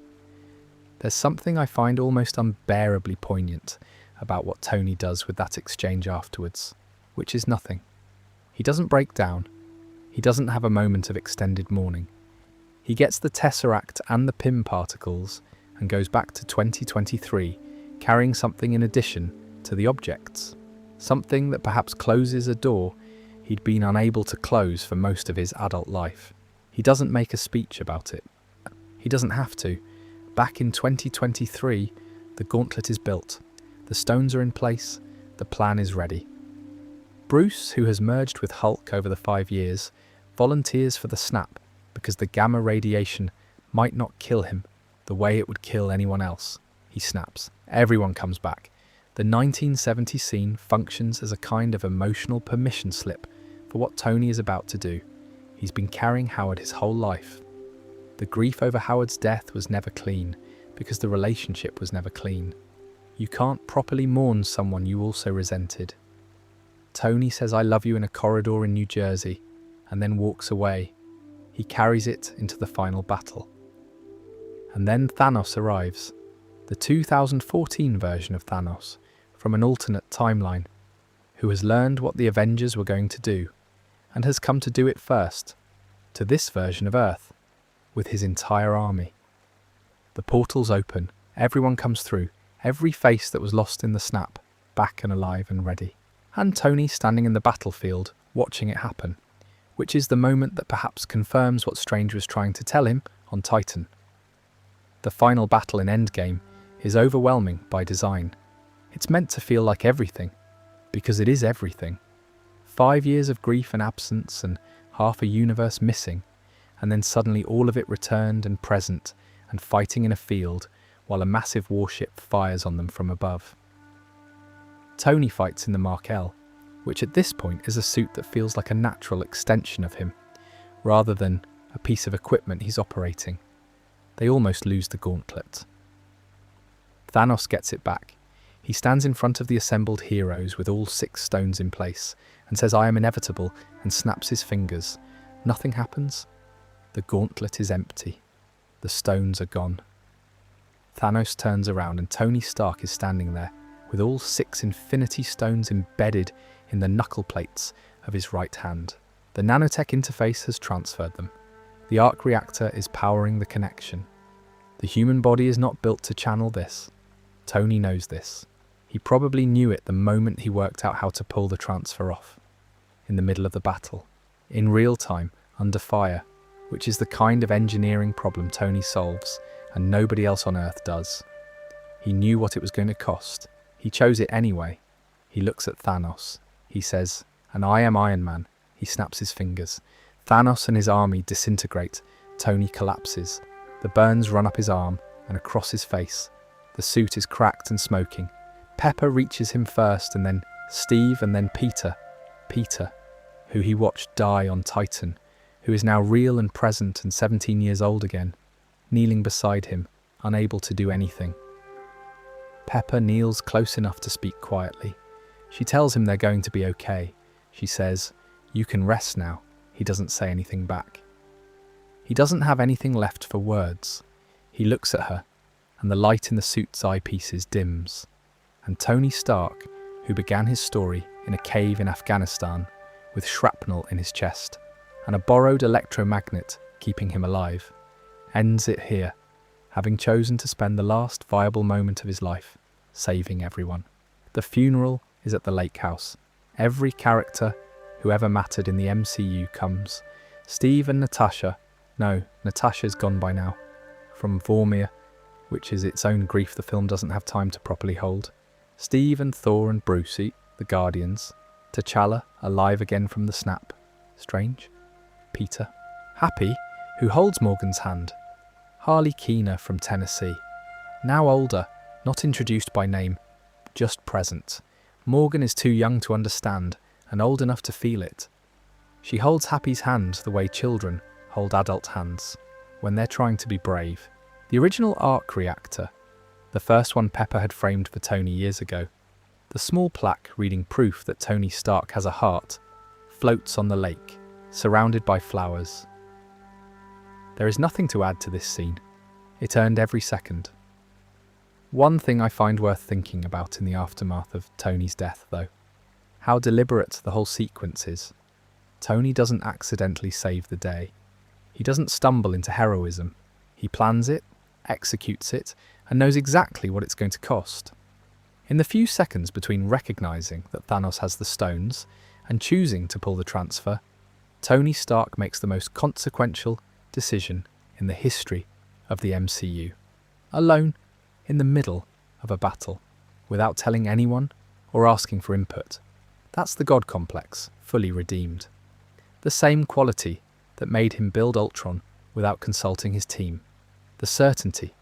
There's something I find almost unbearably poignant about what Tony does with that exchange afterwards, which is nothing. He doesn't break down. He doesn't have a moment of extended mourning. He gets the Tesseract and the Pym particles and goes back to 2023, carrying something in addition to the objects. Something that perhaps closes a door he'd been unable to close for most of his adult life. He doesn't make a speech about it. He doesn't have to. Back in 2023, the gauntlet is built. The stones are in place. The plan is ready. Bruce, who has merged with Hulk over the 5 years, volunteers for the snap because the gamma radiation might not kill him the way it would kill anyone else. He snaps. Everyone comes back. The 1970 scene functions as a kind of emotional permission slip for what Tony is about to do. He's been carrying Howard his whole life. The grief over Howard's death was never clean because the relationship was never clean. You can't properly mourn someone you also resented. Tony says "I love you" in a corridor in New Jersey and then walks away. He carries it into the final battle. And then Thanos arrives, the 2014 version of Thanos, from an alternate timeline, who has learned what the Avengers were going to do, and has come to do it first, to this version of Earth, with his entire army. The portals open, everyone comes through, every face that was lost in the snap, back and alive and ready. And Tony standing in the battlefield, watching it happen, which is the moment that perhaps confirms what Strange was trying to tell him on Titan. The final battle in Endgame is overwhelming by design. It's meant to feel like everything, because it is everything. 5 years of grief and absence and half a universe missing, and then suddenly all of it returned and present and fighting in a field while a massive warship fires on them from above. Tony fights in the Mark L, which at this point is a suit that feels like a natural extension of him, rather than a piece of equipment he's operating. They almost lose the gauntlet. Thanos gets it back. He stands in front of the assembled heroes with all 6 stones in place and says, "I am inevitable," and snaps his fingers. Nothing happens. The gauntlet is empty. The stones are gone. Thanos turns around and Tony Stark is standing there with all 6 Infinity Stones embedded in the knuckle plates of his right hand. The nanotech interface has transferred them. The arc reactor is powering the connection. The human body is not built to channel this. Tony knows this. He probably knew it the moment he worked out how to pull the transfer off. In the middle of the battle. In real time, under fire, which is the kind of engineering problem Tony solves, and nobody else on Earth does. He knew what it was going to cost. He chose it anyway. He looks at Thanos. He says, "And I am Iron Man." He snaps his fingers. Thanos and his army disintegrate. Tony collapses. The burns run up his arm and across his face. The suit is cracked and smoking. Pepper reaches him first, and then Steve, and then Peter. Peter, who he watched die on Titan, who is now real and present and 17 years old again, kneeling beside him, unable to do anything. Pepper kneels close enough to speak quietly. She tells him they're going to be okay. She says, "You can rest now." He doesn't say anything back. He doesn't have anything left for words. He looks at her, and the light in the suit's eyepieces dims. And Tony Stark, who began his story in a cave in Afghanistan with shrapnel in his chest and a borrowed electromagnet keeping him alive, ends it here, having chosen to spend the last viable moment of his life saving everyone. The funeral is at the lake house. Every character who ever mattered in the MCU comes. Steve and Natasha, no, Natasha's gone by now, from Vormir, which is its own grief the film doesn't have time to properly hold. Steve and Thor and Brucey, the Guardians. T'Challa, alive again from the snap. Strange. Peter. Happy, who holds Morgan's hand. Harley Keener from Tennessee. Now older, not introduced by name, just present. Morgan is too young to understand and old enough to feel it. She holds Happy's hand the way children hold adult hands when they're trying to be brave. The original arc reactor, the first one Pepper had framed for Tony years ago, the small plaque reading proof that Tony Stark has a heart, floats on the lake, surrounded by flowers. There is nothing to add to this scene. It earned every second. One thing I find worth thinking about in the aftermath of Tony's death, though, how deliberate the whole sequence is. Tony doesn't accidentally save the day. He doesn't stumble into heroism. He plans it, executes it, and knows exactly what it's going to cost. In the few seconds between recognizing that Thanos has the stones and choosing to pull the transfer, Tony Stark makes the most consequential decision in the history of the MCU. Alone, in the middle of a battle, without telling anyone or asking for input. That's the God complex, fully redeemed. The same quality that made him build Ultron without consulting his team. The certainty,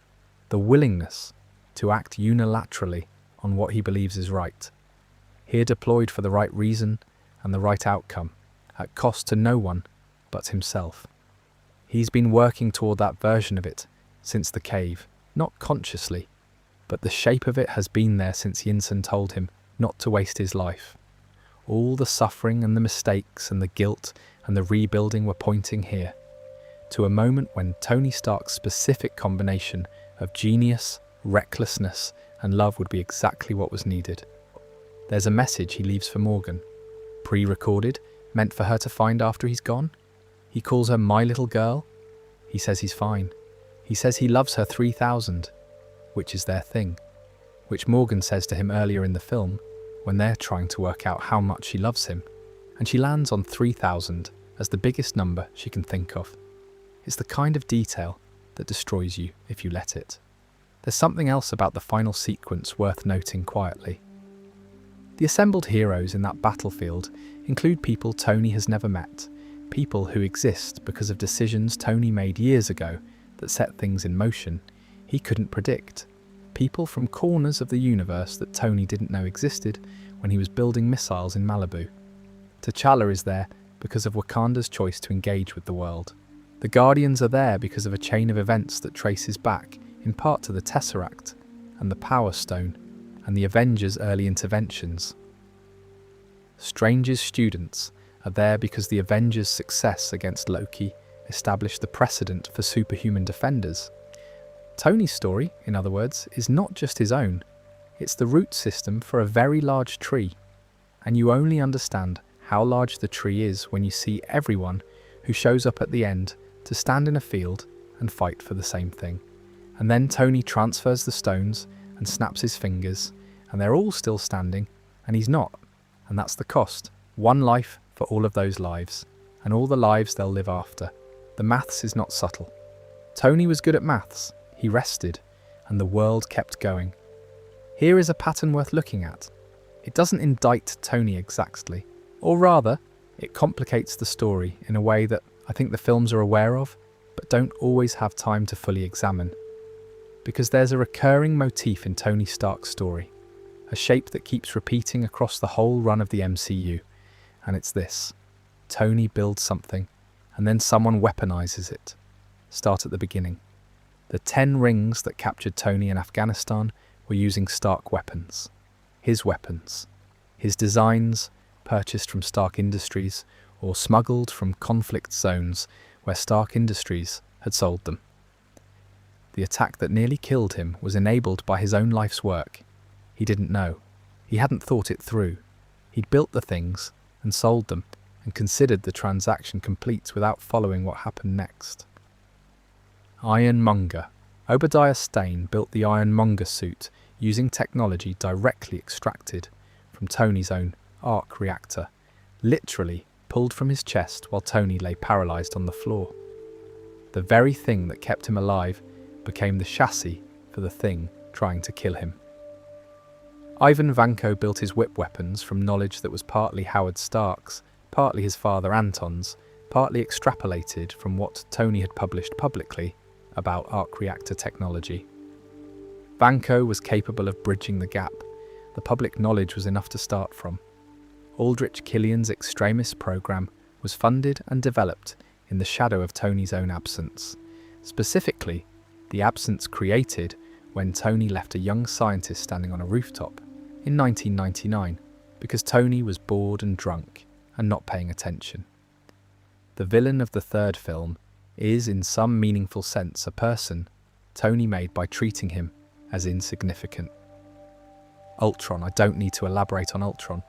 the willingness to act unilaterally on what he believes is right. Here deployed for the right reason and the right outcome, at cost to no one but himself. He's been working toward that version of it since the cave, not consciously, but the shape of it has been there since Yinsen told him not to waste his life. All the suffering and the mistakes and the guilt and the rebuilding were pointing here, to a moment when Tony Stark's specific combination of genius, recklessness, and love would be exactly what was needed. There's a message he leaves for Morgan, pre-recorded, meant for her to find after he's gone. He calls her my little girl. He He says he's fine. He says he loves her 3,000, which is their thing, which Morgan says to him earlier in the film when they're trying to work out how much she loves him, and she lands on 3,000 as the biggest number she can think of. It's the kind of detail that destroys you if you let it. There's something else about the final sequence worth noting quietly. The assembled heroes in that battlefield include people Tony has never met, people who exist because of decisions Tony made years ago that set things in motion he couldn't predict, people from corners of the universe that Tony didn't know existed when he was building missiles in Malibu. T'Challa is there because of Wakanda's choice to engage with the world. The Guardians are there because of a chain of events that traces back in part to the Tesseract and the Power Stone and the Avengers' early interventions. Strange's students are there because the Avengers' success against Loki established the precedent for superhuman defenders. Tony's story, in other words, is not just his own. It's the root system for a very large tree, and you only understand how large the tree is when you see everyone who shows up at the end to stand in a field and fight for the same thing. And then Tony transfers the stones and snaps his fingers, and they're all still standing, and he's not. And that's the cost. One life for all of those lives, and all the lives they'll live after. The maths is not subtle. Tony was good at maths. He rested, and the world kept going. Here is a pattern worth looking at. It doesn't indict Tony exactly, or rather, it complicates the story in a way that I think the films are aware of, but don't always have time to fully examine. Because there's a recurring motif in Tony Stark's story, a shape that keeps repeating across the whole run of the MCU, and it's this. Tony builds something, and then someone weaponizes it. Start at the beginning. The 10 rings that captured Tony in Afghanistan were using Stark weapons. His weapons. His designs, purchased from Stark Industries, or smuggled from conflict zones where Stark Industries had sold them. The attack that nearly killed him was enabled by his own life's work. He didn't know. He hadn't thought it through. He'd built the things and sold them and considered the transaction complete without following what happened next. Ironmonger. Obadiah Stane built the Ironmonger suit using technology directly extracted from Tony's own arc reactor, literally pulled from his chest while Tony lay paralysed on the floor. The very thing that kept him alive became the chassis for the thing trying to kill him. Ivan Vanko built his whip weapons from knowledge that was partly Howard Stark's, partly his father Anton's, partly extrapolated from what Tony had published publicly about arc reactor technology. Vanko was capable of bridging the gap. The public knowledge was enough to start from. Aldrich Killian's Extremis program was funded and developed in the shadow of Tony's own absence. Specifically, the absence created when Tony left a young scientist standing on a rooftop in 1999 because Tony was bored and drunk and not paying attention. The villain of the third film is, in some meaningful sense, a person Tony made by treating him as insignificant. Ultron. I don't need to elaborate on Ultron.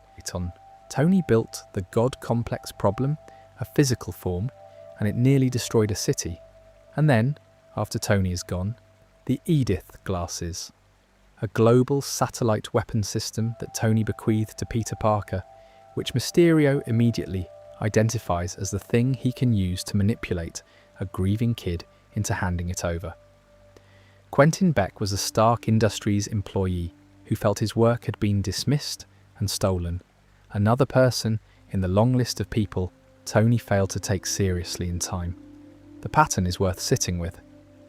Tony built the God-complex problem, a physical form, and it nearly destroyed a city. And then, after Tony is gone, the Edith glasses, a global satellite weapon system that Tony bequeathed to Peter Parker, which Mysterio immediately identifies as the thing he can use to manipulate a grieving kid into handing it over. Quentin Beck was a Stark Industries employee who felt his work had been dismissed and stolen, another person in the long list of people Tony failed to take seriously in time. The pattern is worth sitting with,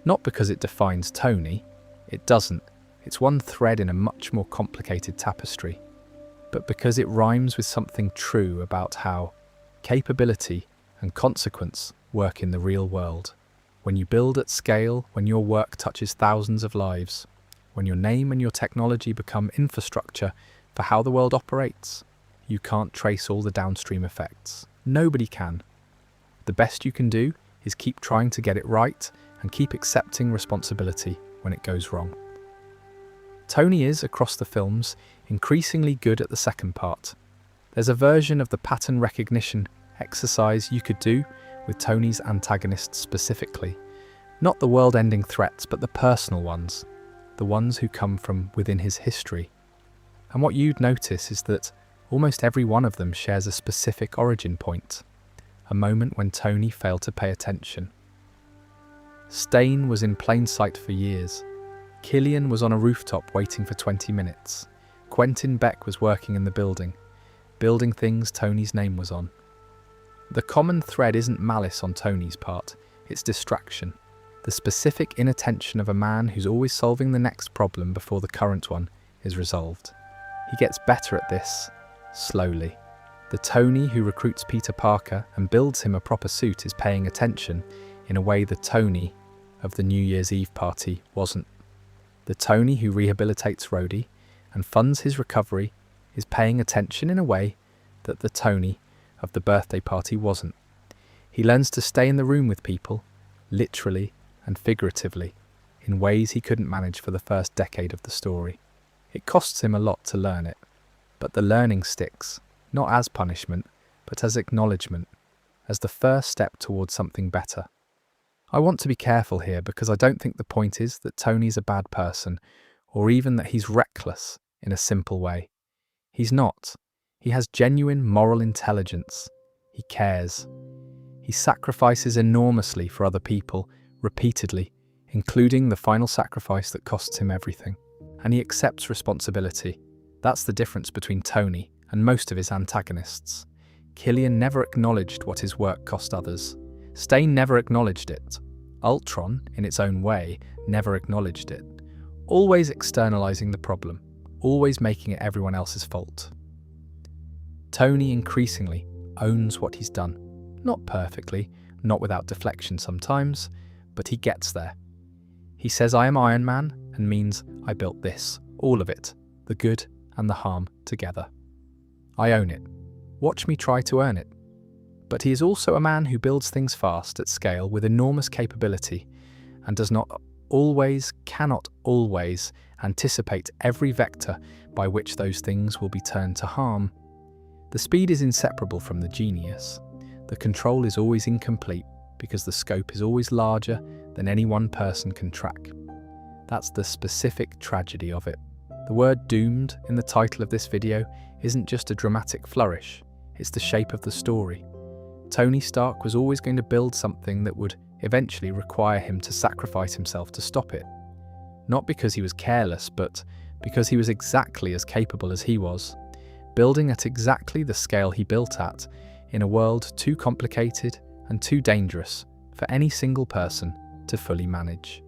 not because it defines Tony, it doesn't, it's one thread in a much more complicated tapestry, but because it rhymes with something true about how capability and consequence work in the real world. When you build at scale, when your work touches thousands of lives, when your name and your technology become infrastructure for how the world operates, you can't trace all the downstream effects. Nobody can. The best you can do is keep trying to get it right and keep accepting responsibility when it goes wrong. Tony is, across the films, increasingly good at the second part. There's a version of the pattern recognition exercise you could do with Tony's antagonist specifically, Not the world-ending threats, but the personal ones, the ones who come from within his history. And what you'd notice is that almost every one of them shares a specific origin point, a moment when Tony failed to pay attention. Stain was in plain sight for years. Killian was on a rooftop waiting for 20 minutes. Quentin Beck was working in the building things Tony's name was on. The common thread isn't malice on Tony's part, it's distraction. The specific inattention of a man who's always solving the next problem before the current one is resolved. He gets better at this, slowly. The Tony who recruits Peter Parker and builds him a proper suit is paying attention in a way the Tony of the New Year's Eve party wasn't. The Tony who rehabilitates Rhodey and funds his recovery is paying attention in a way that the Tony of the birthday party wasn't. He learns to stay in the room with people, literally and figuratively, in ways he couldn't manage for the first decade of the story. It costs him a lot to learn it, but the learning sticks, not as punishment, but as acknowledgement, as the first step towards something better. I want to be careful here because I don't think the point is that Tony's a bad person, or even that he's reckless in a simple way. He's not. He has genuine moral intelligence. He cares. He sacrifices enormously for other people, repeatedly, including the final sacrifice that costs him everything. And he accepts responsibility. That's the difference between Tony and most of his antagonists. Killian never acknowledged what his work cost others. Stain never acknowledged it. Ultron, in its own way, never acknowledged it. Always externalizing the problem, always making it everyone else's fault. Tony increasingly owns what he's done. Not perfectly, not without deflection sometimes, but he gets there. He says, "I am Iron Man," and means, "I built this, all of it, the good and the harm together. I own it. Watch me try to earn it." But he is also a man who builds things fast at scale with enormous capability and cannot always anticipate every vector by which those things will be turned to harm. The speed is inseparable from the genius. The control is always incomplete because the scope is always larger than any one person can track. That's the specific tragedy of it. The word doomed in the title of this video isn't just a dramatic flourish, it's the shape of the story. Tony Stark was always going to build something that would eventually require him to sacrifice himself to stop it. Not because he was careless, but because he was exactly as capable as he was, building at exactly the scale he built at, in a world too complicated and too dangerous for any single person to fully manage.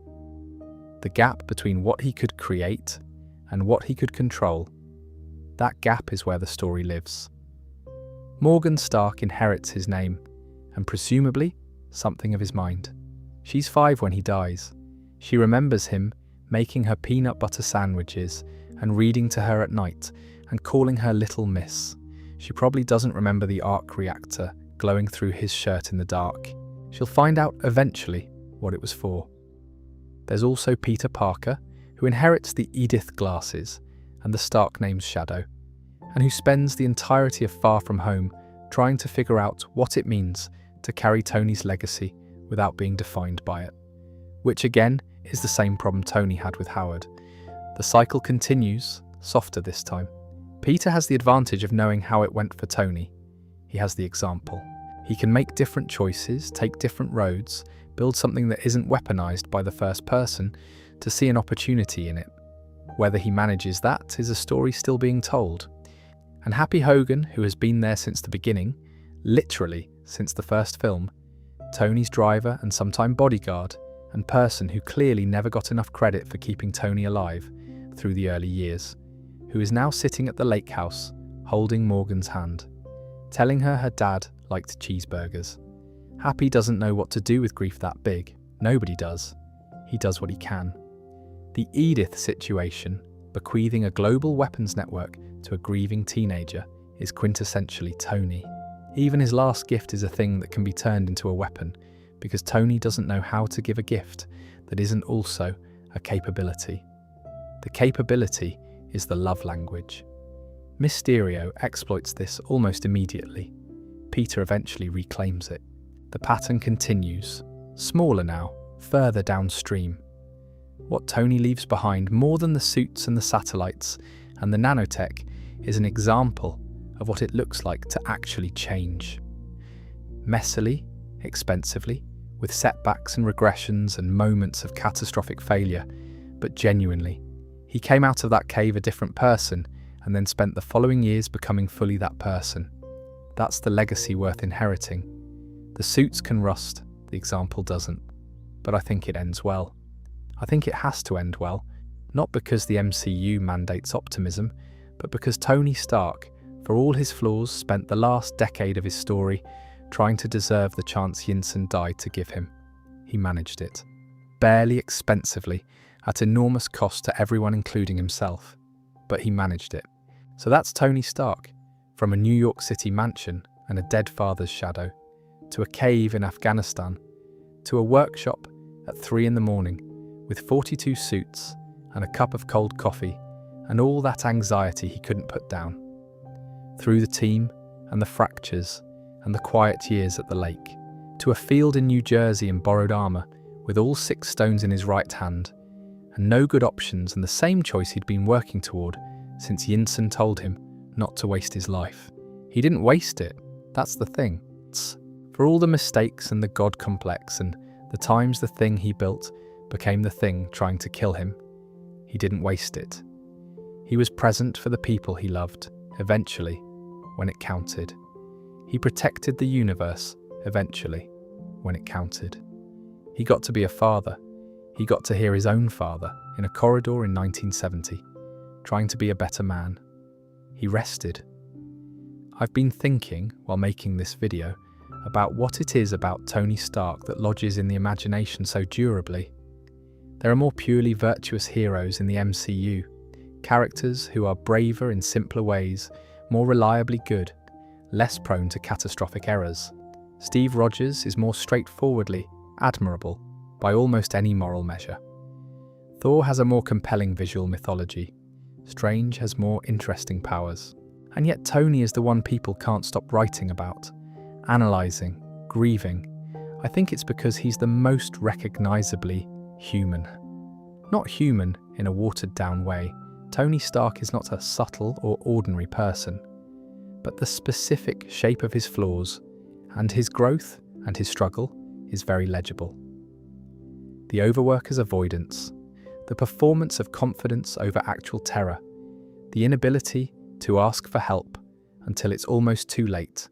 The gap between what he could create and what he could control, that gap is where the story lives. Morgan Stark inherits his name, and presumably something of his mind. She's 5 when he dies. She remembers him making her peanut butter sandwiches and reading to her at night and calling her Little Miss. She probably doesn't remember the arc reactor glowing through his shirt in the dark. She'll find out eventually what it was for. There's also Peter Parker, who inherits the Edith glasses and the Stark name's shadow, and who spends the entirety of Far From Home trying to figure out what it means to carry Tony's legacy without being defined by it. Which again is the same problem Tony had with Howard. The cycle continues, softer this time. Peter has the advantage of knowing how it went for Tony. He has the example. He can make different choices, take different roads, build something that isn't weaponized by the first person to see an opportunity in it. Whether he manages that is a story still being told. And Happy Hogan, who has been there since the beginning, literally since the first film, Tony's driver and sometime bodyguard, and person who clearly never got enough credit for keeping Tony alive through the early years, who is now sitting at the lake house, holding Morgan's hand, telling her dad liked cheeseburgers. Happy doesn't know what to do with grief that big. Nobody does. He does what he can. The Edith situation, bequeathing a global weapons network to a grieving teenager, is quintessentially Tony. Even his last gift is a thing that can be turned into a weapon, because Tony doesn't know how to give a gift that isn't also a capability. The capability is the love language. Mysterio exploits this almost immediately. Peter eventually reclaims it. The pattern continues, smaller now, further downstream. What Tony leaves behind, more than the suits and the satellites and the nanotech, is an example of what it looks like to actually change. Messily, expensively, with setbacks and regressions and moments of catastrophic failure, but genuinely. He came out of that cave a different person and then spent the following years becoming fully that person. That's the legacy worth inheriting. The suits can rust, the example doesn't. But I think it ends well. I think it has to end well, not because the MCU mandates optimism, but because Tony Stark, for all his flaws, spent the last decade of his story trying to deserve the chance Yinsen died to give him. He managed it. Barely expensively, at enormous cost to everyone including himself. But he managed it. So that's Tony Stark, from a New York City mansion and a dead father's shadow, to a cave in Afghanistan, to a workshop at 3 a.m, with 42 suits and a cup of cold coffee and all that anxiety he couldn't put down. Through the team and the fractures and the quiet years at the lake, to a field in New Jersey in borrowed armour with all 6 stones in his right hand and no good options and the same choice he'd been working toward since Yinsen told him not to waste his life. He didn't waste it, that's the thing. For all the mistakes and the God complex and the times the thing he built became the thing trying to kill him, he didn't waste it. He was present for the people he loved, eventually, when it counted. He protected the universe, eventually, when it counted. He got to be a father. He got to hear his own father in a corridor in 1970, trying to be a better man. He rested. I've been thinking, while making this video, about what it is about Tony Stark that lodges in the imagination so durably. There are more purely virtuous heroes in the MCU, characters who are braver in simpler ways, more reliably good, less prone to catastrophic errors. Steve Rogers is more straightforwardly admirable by almost any moral measure. Thor has a more compelling visual mythology. Strange has more interesting powers. And yet Tony is the one people can't stop writing about, analysing, grieving. I think it's because he's the most recognisably human. Not human in a watered-down way. Tony Stark is not a subtle or ordinary person, but the specific shape of his flaws and his growth and his struggle is very legible. The overworker's avoidance, the performance of confidence over actual terror, the inability to ask for help until it's almost too late,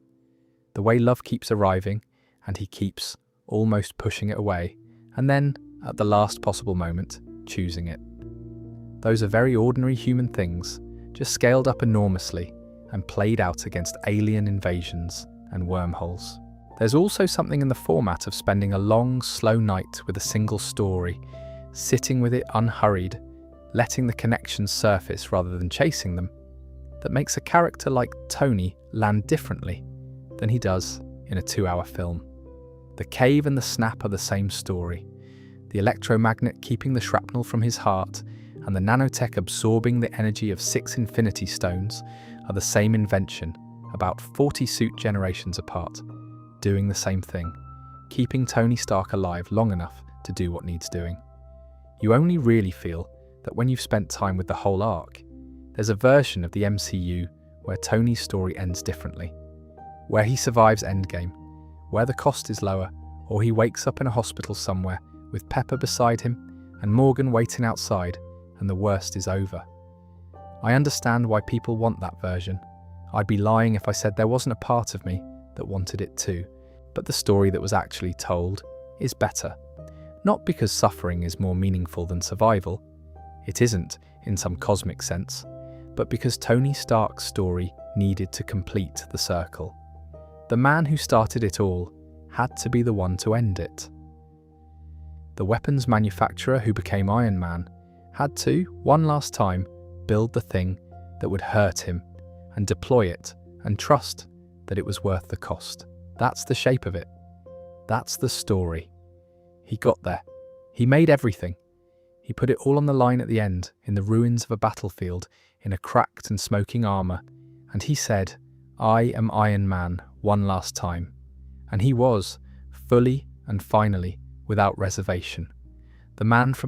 the way love keeps arriving and he keeps almost pushing it away, and then, at the last possible moment, choosing it. Those are very ordinary human things, just scaled up enormously and played out against alien invasions and wormholes. There's also something in the format of spending a long, slow night with a single story, sitting with it unhurried, letting the connections surface rather than chasing them, that makes a character like Tony land differently than he does in a 2-hour film. The cave and the snap are the same story. The electromagnet keeping the shrapnel from his heart and the nanotech absorbing the energy of 6 Infinity Stones are the same invention, about 40 suit generations apart, doing the same thing, keeping Tony Stark alive long enough to do what needs doing. You only really feel that when you've spent time with the whole arc. There's a version of the MCU where Tony's story ends differently, where he survives Endgame, where the cost is lower, or he wakes up in a hospital somewhere with Pepper beside him and Morgan waiting outside, and the worst is over. I understand why people want that version. I'd be lying if I said there wasn't a part of me that wanted it too, but the story that was actually told is better. Not because suffering is more meaningful than survival. It isn't, in some cosmic sense, but because Tony Stark's story needed to complete the circle. The man who started it all had to be the one to end it. The weapons manufacturer who became Iron Man had to, one last time, build the thing that would hurt him and deploy it and trust that it was worth the cost. That's the shape of it. That's the story. He got there. He made everything. He put it all on the line at the end, in the ruins of a battlefield, in a cracked and smoking armour, and he said, "I am Iron Man," one last time. And he was, fully and finally, without reservation. The man from the